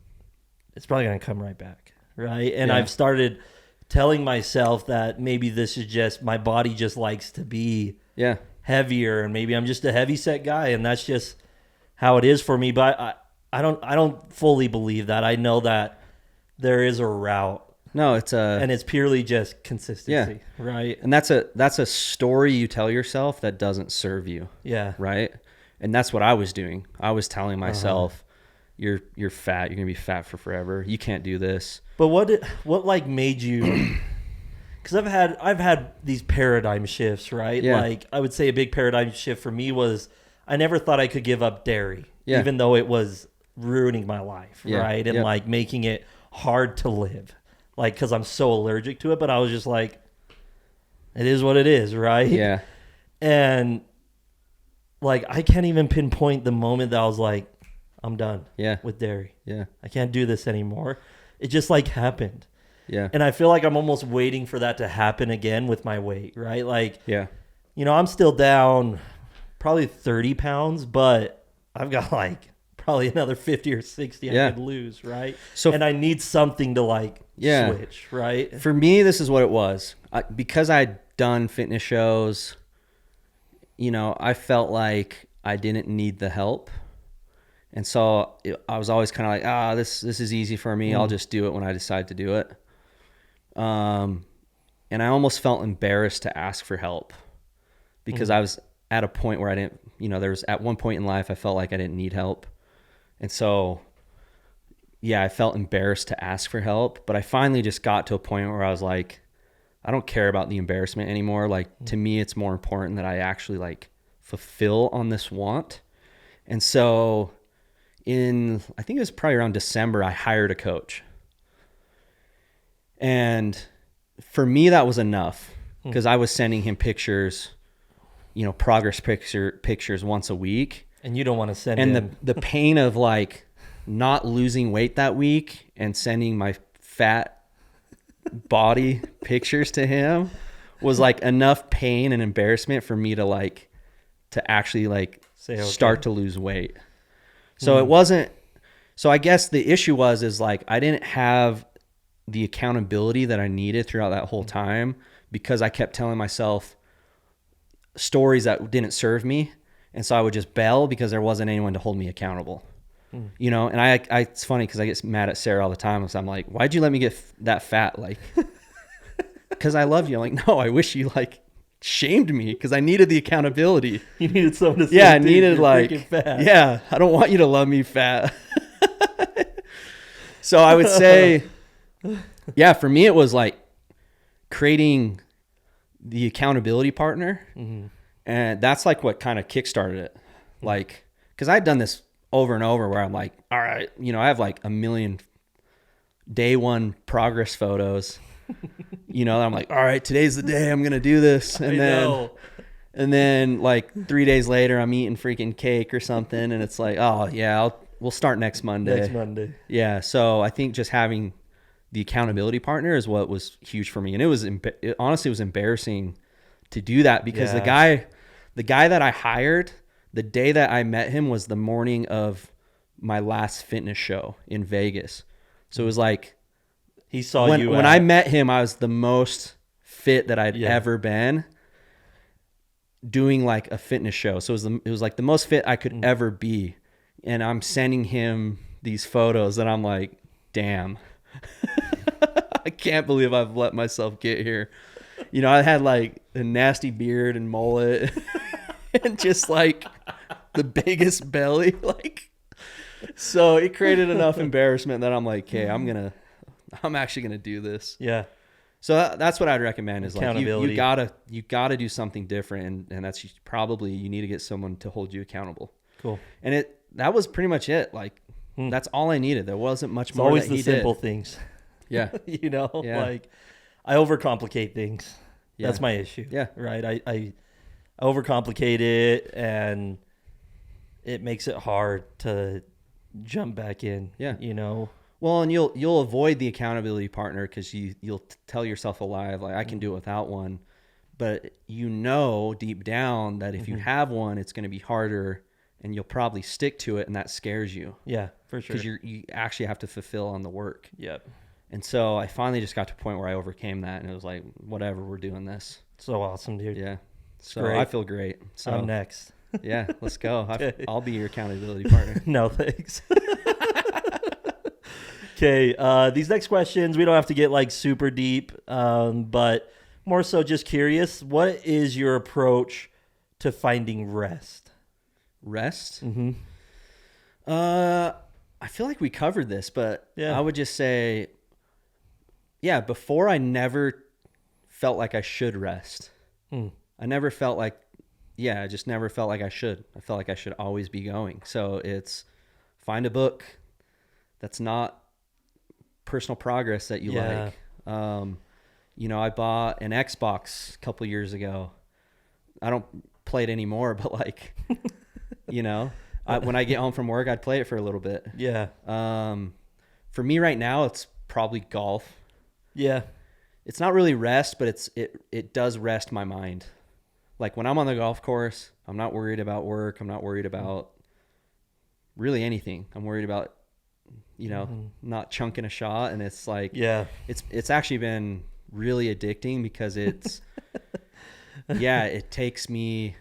it's probably going to come right back. Right. And I've started telling myself that maybe this is just my body just likes to be heavier, and maybe I'm just a heavy set guy, and that's just how it is for me. But I don't fully believe that. I know that there is a route. No, and it's purely just consistency, right? And that's a story you tell yourself that doesn't serve you. Yeah. Right? And that's what I was doing. I was telling myself, you're fat, you're going to be fat for forever. You can't do this. But what like made you cuz I've had these paradigm shifts, right? Yeah. Like I would say a big paradigm shift for me was I never thought I could give up dairy, even though it was ruining my life, right? And like making it hard to live. Like, because I'm so allergic to it, but I was just like, it is what it is, right? Yeah. And, like, I can't even pinpoint the moment that I was like, I'm done with dairy. Yeah. I can't do this anymore. It just, like, happened. Yeah. And I feel like I'm almost waiting for that to happen again with my weight, right? Like, you know, I'm still down probably 30 pounds, but I've got, like, probably another 50 or 60 I could lose, right? And I need something to, like, switch, right? For me, this is what it was. Because I'd done fitness shows, you know, I felt like I didn't need the help. And so I was always kind of like, this is easy for me. I'll just do it when I decide to do it. And I almost felt embarrassed to ask for help because I was at a point where I didn't, you know, there was at one point in life I felt like I didn't need help. And so, I felt embarrassed to ask for help, but I finally just got to a point where I was like, I don't care about the embarrassment anymore. Like, to me, it's more important that I actually like fulfill on this want. And so I think it was probably around December, I hired a coach. And for me, that was enough because I was sending him pictures, you know, progress pictures once a week. And you don't want to send him. And the pain of like not losing weight that week and sending my fat body pictures to him was like enough pain and embarrassment for me to actually like start to lose weight. So it wasn't, so I guess the issue is like, I didn't have the accountability that I needed throughout that whole time because I kept telling myself stories that didn't serve me. And so I would just bail because there wasn't anyone to hold me accountable, you know? And it's funny because I get mad at Sarah all the time. So I'm like, why'd you let me get that fat? Like, because I love you. I'm like, no, I wish you like shamed me because I needed the accountability. You needed someone to say, I needed like, fat. I don't want you to love me fat. So I would say, for me, it was like creating the accountability partner. And that's like what kind of kickstarted it. Like, cause I'd done this over and over where I'm like, all right, you know, I have like 1 million day one progress photos, you know, I'm like, all right, today's the day I'm going to do this. And then like 3 days later, I'm eating freaking cake or something. And it's like, oh yeah, we'll start next Monday. Yeah. So I think just having the accountability partner is what was huge for me. And it honestly was embarrassing to do that because the guy that I hired, the day that I met him was the morning of my last fitness show in Vegas. So it was like he saw when I met him, I was the most fit that I'd ever been doing like a fitness show. So it was like the most fit I could ever be. And I'm sending him these photos and I'm like, damn, I can't believe I've let myself get here. You know, I had like a nasty beard and mullet and just like the biggest belly. Like, so it created enough embarrassment that I'm like, okay, I'm actually going to do this. Yeah. So that's what I'd recommend is like, you gotta do something different. And that's probably, you need to get someone to hold you accountable. Cool. And that was pretty much it. Like, that's all I needed. There wasn't much more. Always the simple things. Yeah. You know, like I overcomplicate things. Yeah. That's my issue. Yeah. Right. I overcomplicate it and it makes it hard to jump back in. Yeah. You know? Well, and you'll avoid the accountability partner because you'll tell yourself a lie of like, I can do it without one. But you know deep down that if you have one, it's going to be harder and you'll probably stick to it and that scares you. Yeah, for sure. Because you actually have to fulfill on the work. Yep. And so I finally just got to a point where I overcame that, and it was like, whatever, we're doing this. So awesome, dude. Yeah. So great. I feel great. So I'm next. Yeah, let's go. Okay. I'll be your accountability partner. No, thanks. Okay, these next questions, we don't have to get like super deep, but more so just curious. What is your approach to finding rest? Rest? Mm-hmm. I feel like we covered this, but I would just say, before I never felt like I should rest. I never felt like, I just never felt like I should. I felt like I should always be going. So it's find a book that's not personal progress that you like. I bought an Xbox a couple years ago. I don't play it anymore, but like, when I get home from work, I'd play it for a little bit. Yeah. For me right now, it's probably golf. Yeah. It's not really rest, but it does rest my mind. Like when I'm on the golf course, I'm not worried about work. I'm not worried about really anything. I'm worried about, not chunking a shot. And it's like, it's actually been really addicting because it's, it takes me,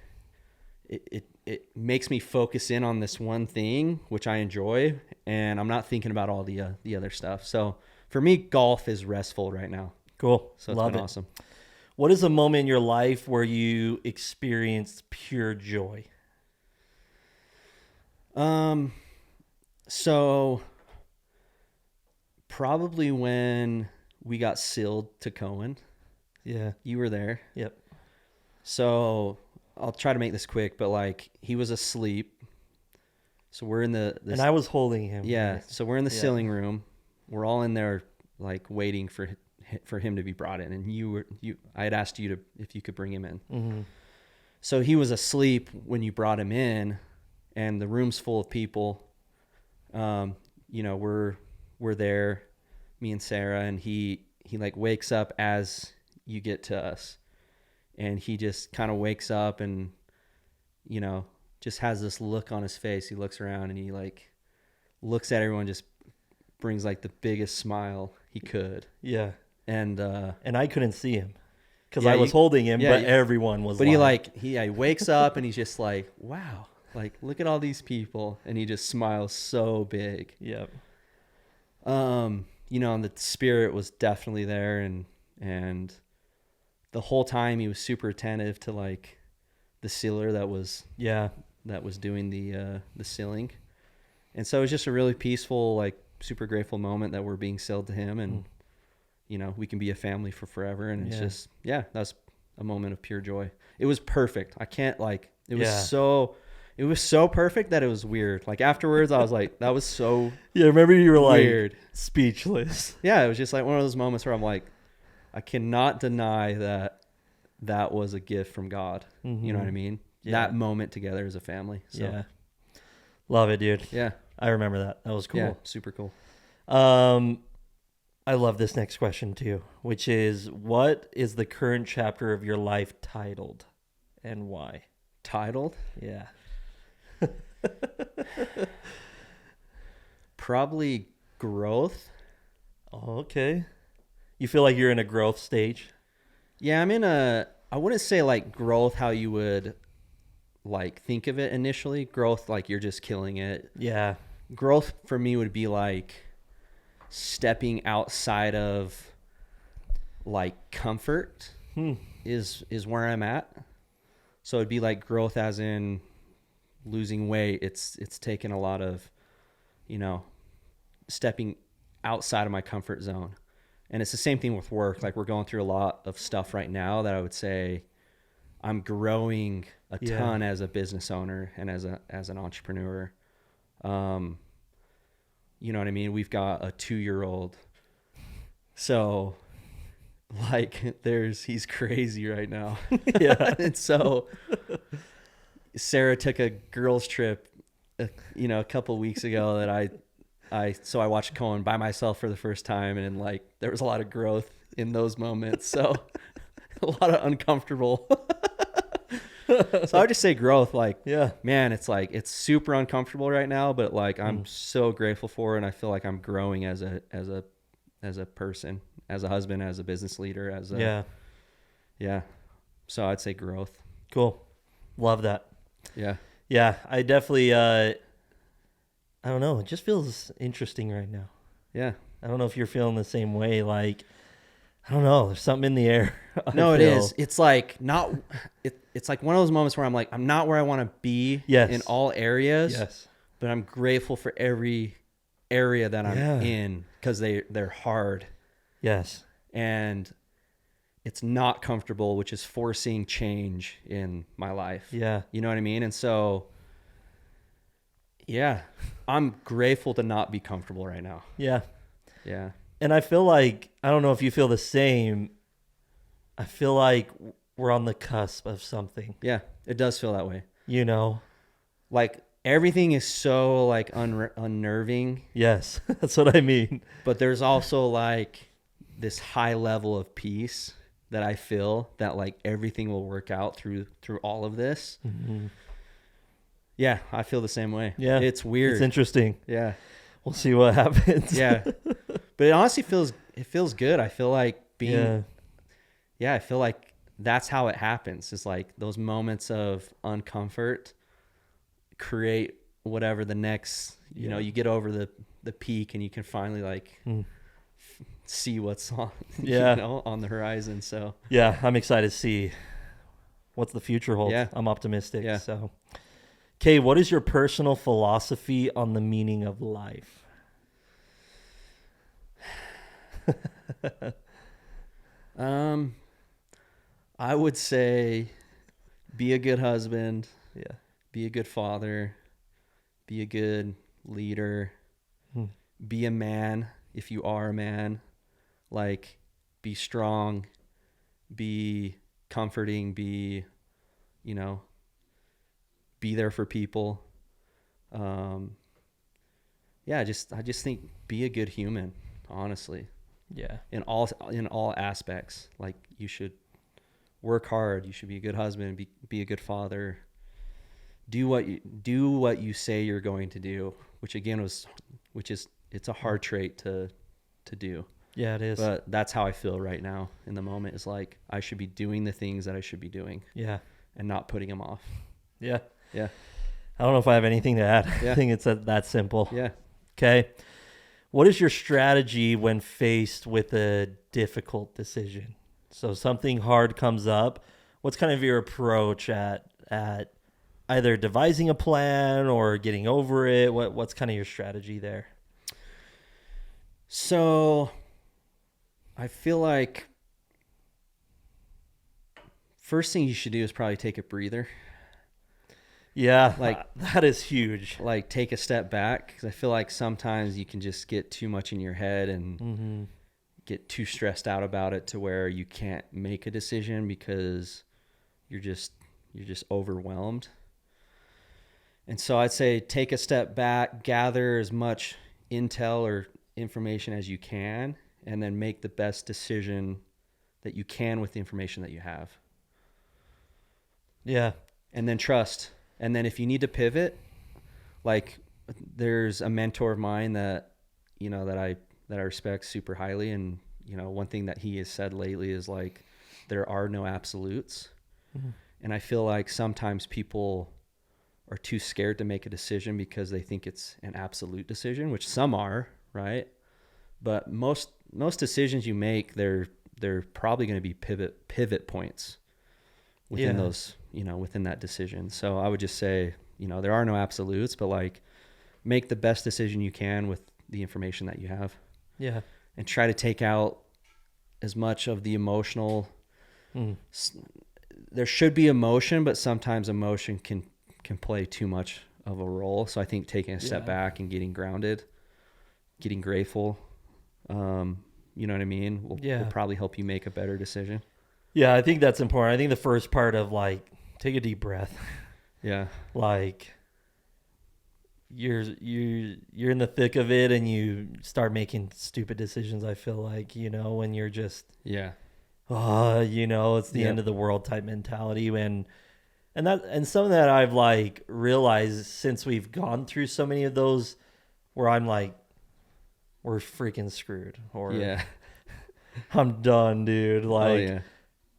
it makes me focus in on this one thing, which I enjoy. And I'm not thinking about all the other stuff. So for me, golf is restful right now. Cool. So it's Love been it. awesome. What is a moment in your life where you experienced pure joy? So probably when we got sealed to Cohen. Yeah. You were there. Yep. So I'll try to make this quick, but like he was asleep. So we're in and I was holding him. Yeah. So we're in the sealing room. We're all in there like waiting for him to be brought in. And I had asked you if you could bring him in. Mm-hmm. So he was asleep when you brought him in, and the room's full of people. We're there, me and Sarah, and he like wakes up as you get to us, and he just kind of wakes up and, just has this look on his face. He looks around and he like looks at everyone, just brings like the biggest smile he could. Yeah. And I couldn't see him because I was holding him, but everyone was. But he wakes up and he's just like, wow, like look at all these people, and he just smiles so big. Yep. And the spirit was definitely there, and the whole time he was super attentive to like the sealer that was doing the sealing, and so it was just a really peaceful, like super grateful moment that we're being sealed to him, and we can be a family for forever, and it's just that's a moment of pure joy. It was perfect. I can't it was so perfect that it was weird. Like afterwards, I was like, that was so remember you were weird. Like speechless. Yeah, it was just like one of those moments where I'm like, I cannot deny that was a gift from God. Mm-hmm. You know what I mean? Yeah. That moment together as a family. So. Yeah. Love it, dude. Yeah. I remember that. That was cool. Yeah, super cool. I love this next question too, which is, what is the current chapter of your life titled and why? Titled? Yeah. Probably growth. Oh, okay. You feel like you're in a growth stage? Yeah, I wouldn't say like growth how you would like think of it initially. Growth like you're just killing it. Yeah. Growth for me would be like stepping outside of like comfort is where I'm at. So it'd be like growth as in losing weight. It's taken a lot of, stepping outside of my comfort zone. And it's the same thing with work. Like we're going through a lot of stuff right now that I would say I'm growing a ton as a business owner and as an entrepreneur. You know what I mean? We've got a 2-year-old. So like he's crazy right now. Yeah. And so Sarah took a girls trip, a couple weeks ago that I watched Cohen by myself for the first time, and like there was a lot of growth in those moments. So a lot of uncomfortable. So I would just say growth, like, man, it's like, it's super uncomfortable right now, but like, I'm so grateful for it. And I feel like I'm growing as a a person, as a husband, as a business leader, as a, yeah. So I'd say growth. Cool. Love that. Yeah. Yeah. I definitely, I don't know. It just feels interesting right now. Yeah. I don't know if you're feeling the same way. Like, I don't know. There's something in the air. No, it is. It's like it's like one of those moments where I'm like, I'm not where I want to be in all areas. Yes. But I'm grateful for every area that I'm in, because they're hard. Yes. And it's not comfortable, which is forcing change in my life. Yeah. You know what I mean? And so, yeah, I'm grateful to not be comfortable right now. Yeah. Yeah. And I feel like, I don't know if you feel the same. I feel like we're on the cusp of something. Yeah, it does feel that way. You know? Like, everything is so, like, unnerving. Yes, that's what I mean. But there's also, like, this high level of peace that I feel that, like, everything will work out through all of this. Mm-hmm. Yeah, I feel the same way. Yeah. It's weird. It's interesting. Yeah. We'll see what happens. Yeah. But it honestly feels good. I feel like I feel like that's how it happens. It's like those moments of uncomfort create whatever the next, you know, you get over the peak and you can finally like see what's on, you know, on the horizon. So yeah, I'm excited to see what's the future holds. Yeah. I'm optimistic. Yeah. So, okay, what is your personal philosophy on the meaning of life? I would say be a good husband. Yeah. Be a good father. Be a good leader. Be a man if you are a man. Like, be strong. Be comforting. Be, you know, be there for people. Yeah, I just think be a good human, honestly. Yeah. In all aspects. Like, you should work hard. You should be a good husband. Be a good father. Do what you say you're going to do, which is it's a hard trait to do. Yeah, it is. But that's how I feel right now in the moment. Is like I should be doing the things that I should be doing. Yeah. And not putting them off. Yeah. Yeah. I don't know if I have anything to add. Yeah. I think it's that simple. Yeah. Okay. What is your strategy when faced with a difficult decision? So something hard comes up. What's kind of your approach at either devising a plan or getting over it? What's kind of your strategy there? So I feel like first thing you should do is probably take a breather. Yeah, like that is huge. Like, take a step back, because I feel like sometimes you can just get too much in your head and get too stressed out about it to where you can't make a decision because you're just overwhelmed. And so I'd say take a step back, gather as much intel or information as you can, and then make the best decision that you can with the information that you have. Yeah. And then trust. And then if you need to pivot, like, there's a mentor of mine that, you know, that I respect super highly. And, you know, one thing that he has said lately is like, there are no absolutes. Mm-hmm. And I feel like sometimes people are too scared to make a decision because they think it's an absolute decision, which some are, right? But most decisions you make, they're probably going to be pivot points within those, you know, within that decision. So I would just say, you know, there are no absolutes, but like, make the best decision you can with the information that you have. Yeah. And try to take out as much of the emotional. There should be emotion, but sometimes emotion can play too much of a role. So I think taking a step back and getting grounded, getting grateful, you know what I mean, will probably help you make a better decision. Yeah, I think that's important. I think the first part of like, take a deep breath. Yeah. Like, you're in the thick of it and you start making stupid decisions. I feel like, you know, when you're just, you know, it's the end of the world type mentality. And something that I've like realized since we've gone through so many of those, where I'm like, we're freaking screwed, or Yeah. I'm done, dude. Like, Oh, yeah.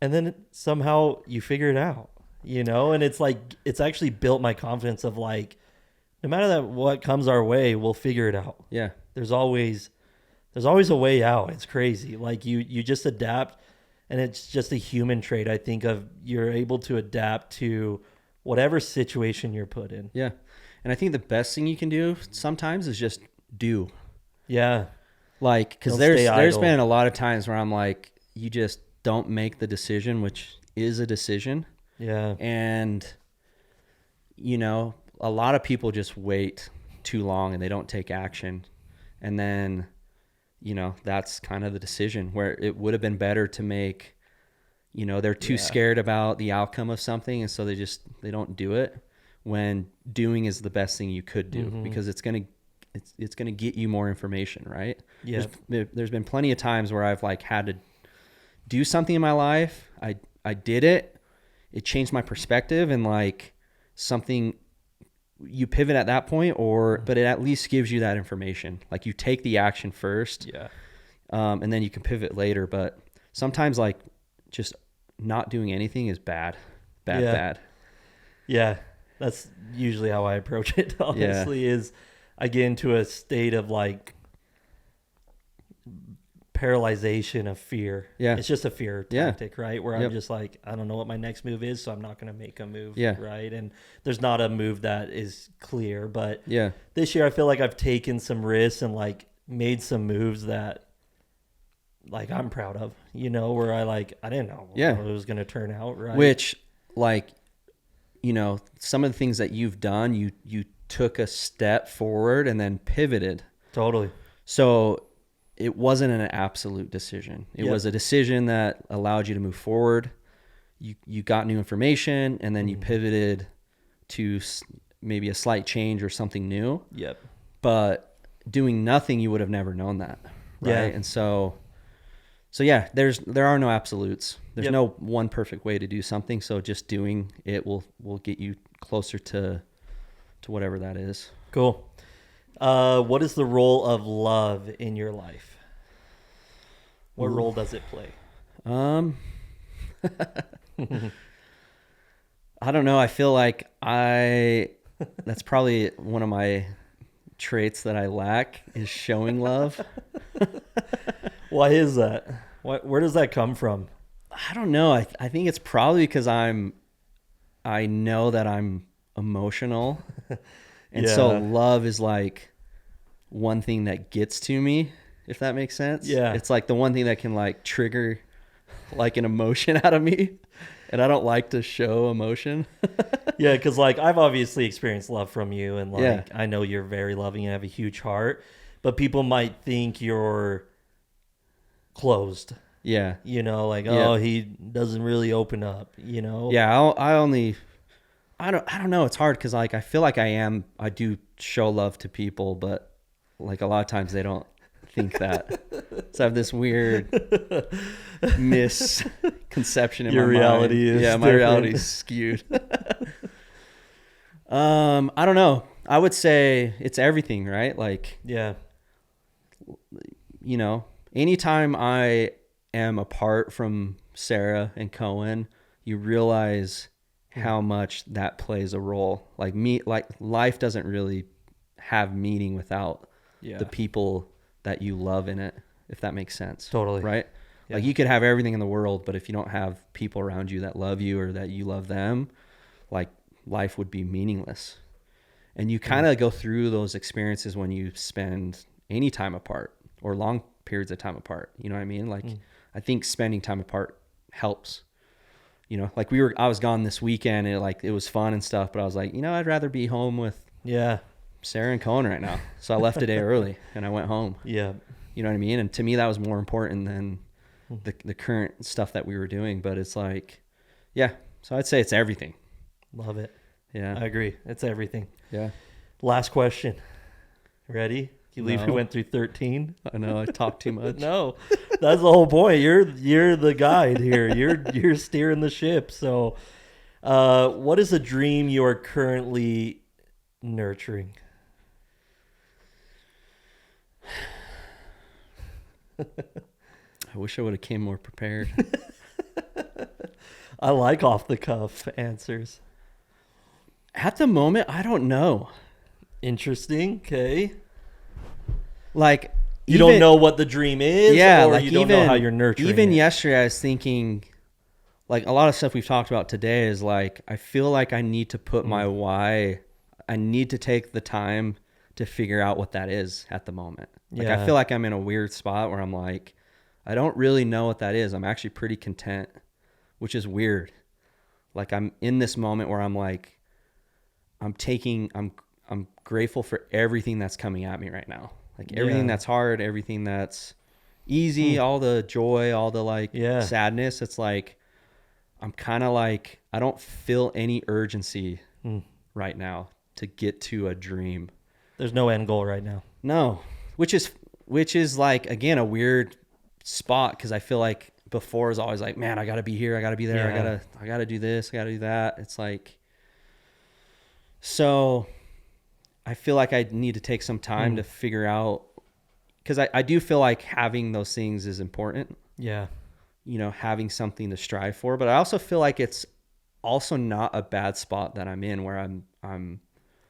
and then somehow you figure it out, you know? And it's like, it's actually built my confidence of like, no matter that what comes our way, we'll figure it out. Yeah. There's always a way out. It's crazy. Like you just adapt, and it's just a human trait. I think of you're able to adapt to whatever situation you're put in. Yeah. And I think the best thing you can do sometimes is just do. Yeah. Like, because there's been a lot of times where I'm like, you just don't make the decision, which is a decision. Yeah. And, you know, a lot of people just wait too long and they don't take action. And then, you know, that's kind of the decision where it would have been better to make, you know, they're too scared about the outcome of something. And so they don't do it, when doing is the best thing you could do, because it's going to get you more information, right? Yeah. There's been plenty of times where I've like had to do something in my life. I did it. It changed my perspective, and like something, you pivot at that point, but it at least gives you that information. Like you take the action first, and then you can pivot later. But sometimes like just not doing anything is bad. Yeah. That's usually how I approach it, honestly, is I get into a state of like paralyzation of fear. Yeah. It's just a fear tactic, right? Where I'm just like, I don't know what my next move is, so I'm not going to make a move, right? And there's not a move that is clear. But this year I feel like I've taken some risks and like made some moves that like I'm proud of, you know, where I didn't know how it was going to turn out, right? Which, like, you know, some of the things that you've done, you took a step forward and then pivoted. Totally. So it wasn't an absolute decision. It was a decision that allowed you to move forward. You got new information, and then you pivoted to maybe a slight change or something new. Yep. But doing nothing, you would have never known that. Right. Yeah. And so yeah, there are no absolutes. There's no one perfect way to do something. So just doing it will get you closer to whatever that is. Cool. What is the role of love in your life? What role does it play? I don't know. I feel like that's probably one of my traits that I lack, is showing love. Why is that? Where does that come from? I don't know. I think it's probably because I know that I'm emotional. And so love is like one thing that gets to me, if that makes sense. Yeah. It's like the one thing that can like trigger like an emotion out of me. And I don't like to show emotion. Yeah, because like I've obviously experienced love from you, and like I know you're very loving and have a huge heart, but people might think you're closed. Yeah. You know, like, oh, he doesn't really open up, you know? Yeah, I don't know. It's hard because like I feel like I do show love to people, but like a lot of times they don't think that. So I have this weird misconception in Your my reality mind. is my different. reality is skewed. I don't know. I would say it's everything, right? Like, Yeah. you know, anytime I am apart from Sarah and Cohen, you realize how much that plays a role. Like life doesn't really have meaning without the people that you love in it, if that makes sense. Totally. Right? Yeah. Like you could have everything in the world, but if you don't have people around you that love you or that you love them, like life would be meaningless. And you kind of go through those experiences when you spend any time apart or long periods of time apart. You know what I mean? Like I think spending time apart helps. You know, like I was gone this weekend, and it was fun and stuff, but I was like, you know, I'd rather be home with Sarah and Cohen right now. So I left a day early and I went home. Yeah. You know what I mean? And to me, that was more important than the current stuff that we were doing. But it's like, so I'd say it's everything. Love it. Yeah. I agree. It's everything. Yeah. Last question. Ready? You believe we went through 13? I know I talk too much. No, that's the whole point. You're the guide here. You're steering the ship. So, what is a dream you are currently nurturing? I wish I would have came more prepared. I like off the cuff answers. At the moment, I don't know. Interesting. Okay. Like, you don't know what the dream is, yeah, or like you don't know how you're nurturing even it. yesterday, I was thinking, like, a lot of stuff we've talked about today is like, I feel like I need to put my why. I need to take the time to figure out what that is at the moment. Like, I feel like I'm in a weird spot where I'm like, I don't really know what that is. I'm actually pretty content, which is weird. Like, I'm in this moment where I'm like, I'm grateful for everything that's coming at me right now. Like, everything that's hard, everything that's easy, all the joy, all the like sadness. It's like, I'm kind of like, I don't feel any urgency right now to get to a dream. There's no end goal right now. No, which is like, again, a weird spot. Cause I feel like before is always like, man, I gotta be here. I gotta be there. I gotta do this. I gotta do that. It's like, so I feel like I need to take some time to figure out, cause I do feel like having those things is important. Yeah. You know, having something to strive for, but I also feel like it's also not a bad spot that I'm in where I'm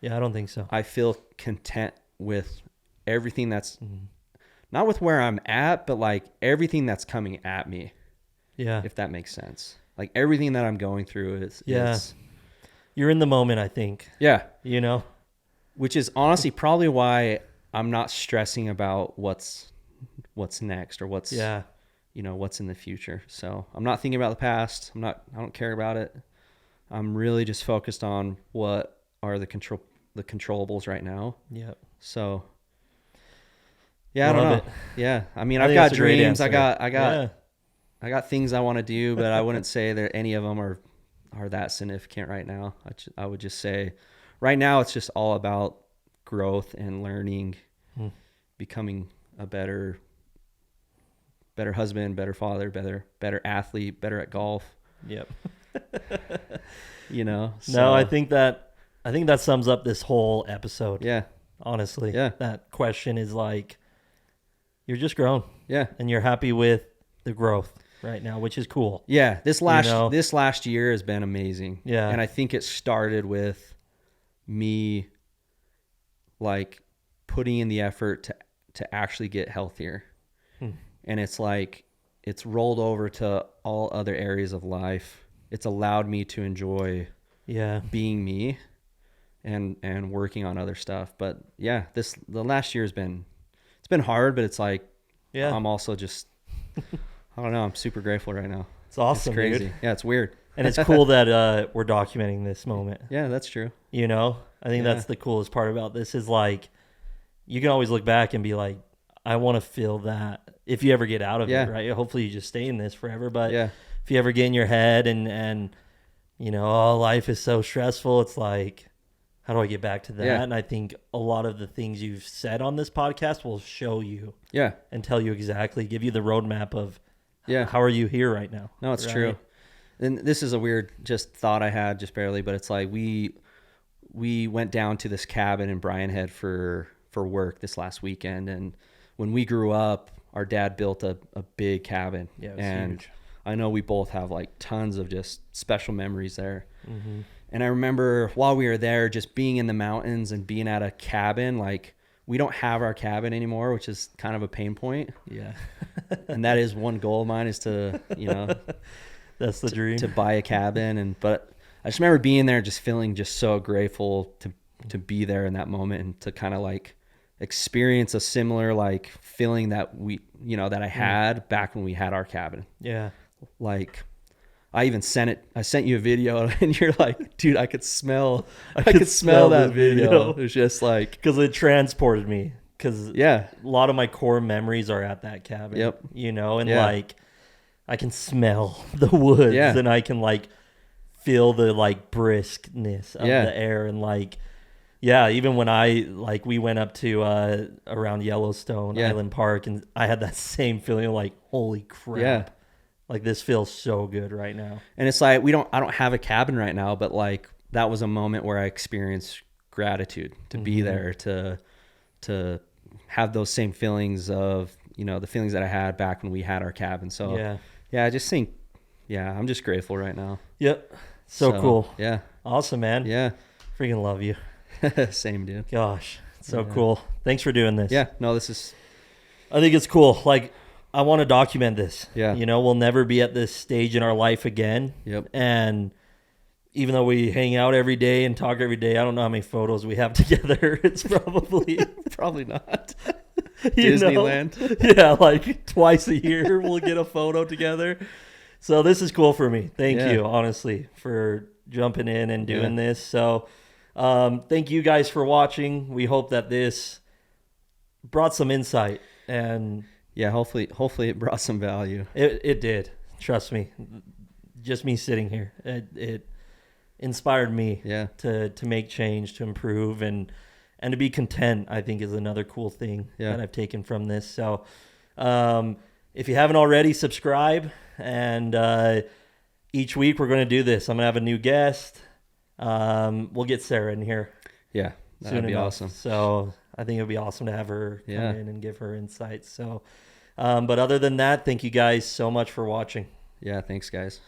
yeah, I don't think so. I feel content with everything that's not with where I'm at, but like everything that's coming at me. Yeah. If that makes sense. Like everything that I'm going through is you're in the moment, I think. Yeah. You know, which is honestly probably why I'm not stressing about what's next or what's what's in the future. So I'm not thinking about the past. I don't care about it. I'm really just focused on what are the controllables right now. Yeah. So yeah, I don't know. Yeah. I mean, I've got dreams. I got things I want to do, but I wouldn't say that any of them are that significant right now. I would just say right now it's just all about growth and learning, becoming a better husband, better father, better athlete, better at golf. Yep. You know. So. No, I think that sums up this whole episode. Yeah. Honestly. Yeah. That question is like, you're just grown. Yeah. And you're happy with the growth right now, which is cool. Yeah. This last year has been amazing. Yeah. And I think it started with me like putting in the effort to actually get healthier. And it's like, it's rolled over to all other areas of life. It's allowed me to enjoy being me and working on other stuff. But yeah, the last year it's been hard, but it's like, I'm also just, I don't know. I'm super grateful right now. It's awesome. It's crazy. Dude. Yeah. It's weird. And it's cool that we're documenting this moment. Yeah, that's true. You know, I think that's the coolest part about this is like, you can always look back and be like, I want to feel that if you ever get out of it, right? Hopefully you just stay in this forever. But if you ever get in your head and you know, oh, life is so stressful, it's like, how do I get back to that? Yeah. And I think a lot of the things you've said on this podcast will show you and tell you exactly, give you the roadmap of how are you here right now? No, it's true. And this is a weird just thought I had just barely, but it's like we went down to this cabin in Bryan Head for work this last weekend. And when we grew up, our dad built a big cabin. Yeah, it was huge. I know we both have like tons of just special memories there. Mm-hmm. And I remember while we were there, just being in the mountains and being at a cabin, like we don't have our cabin anymore, which is kind of a pain point. Yeah. And that is one goal of mine is to, you know, that's the dream to buy a cabin. But I just remember being there, just feeling just so grateful to be there in that moment and to kind of like experience a similar like feeling that that I had back when we had our cabin. Yeah. Like I sent you a video and you're like, dude, I could smell that video. It was just like, because it transported me. Because a lot of my core memories are at that cabin. Yep. You know, and like I can smell the woods and I can like feel the like briskness of the air and like, even when we went up to around Yellowstone Island Park and I had that same feeling of like, holy crap. Yeah. Like this feels so good right now. And it's like I don't have a cabin right now, but like that was a moment where I experienced gratitude to be there, to have those same feelings of the feelings that I had back when we had our cabin. So I just think, I'm just grateful right now. Yep. So cool. Yeah. Awesome, man. Yeah. Freaking love you. Same, dude. Gosh. So cool. Thanks for doing this. Yeah. No, I think it's cool. Like, I want to document this. Yeah. We'll never be at this stage in our life again. Yep. And even though we hang out every day and talk every day, I don't know how many photos we have together. It's probably not. Disneyland. Yeah, like twice a year we'll get a photo together. So this is cool for me. Thank you, honestly, for jumping in and doing this. So thank you guys for watching. We hope that this brought some insight, and hopefully it brought some value. It did. Trust me. Just me sitting here, it inspired me to make change, to improve, and to be content, I think, is another cool thing that I've taken from this. So if you haven't already, subscribe. And each week we're going to do this. I'm going to have a new guest. We'll get Sarah in here. Yeah, that'd be awesome. So I think it would be awesome to have her come in and give her insights. So, but other than that, thank you guys so much for watching. Yeah, thanks, guys.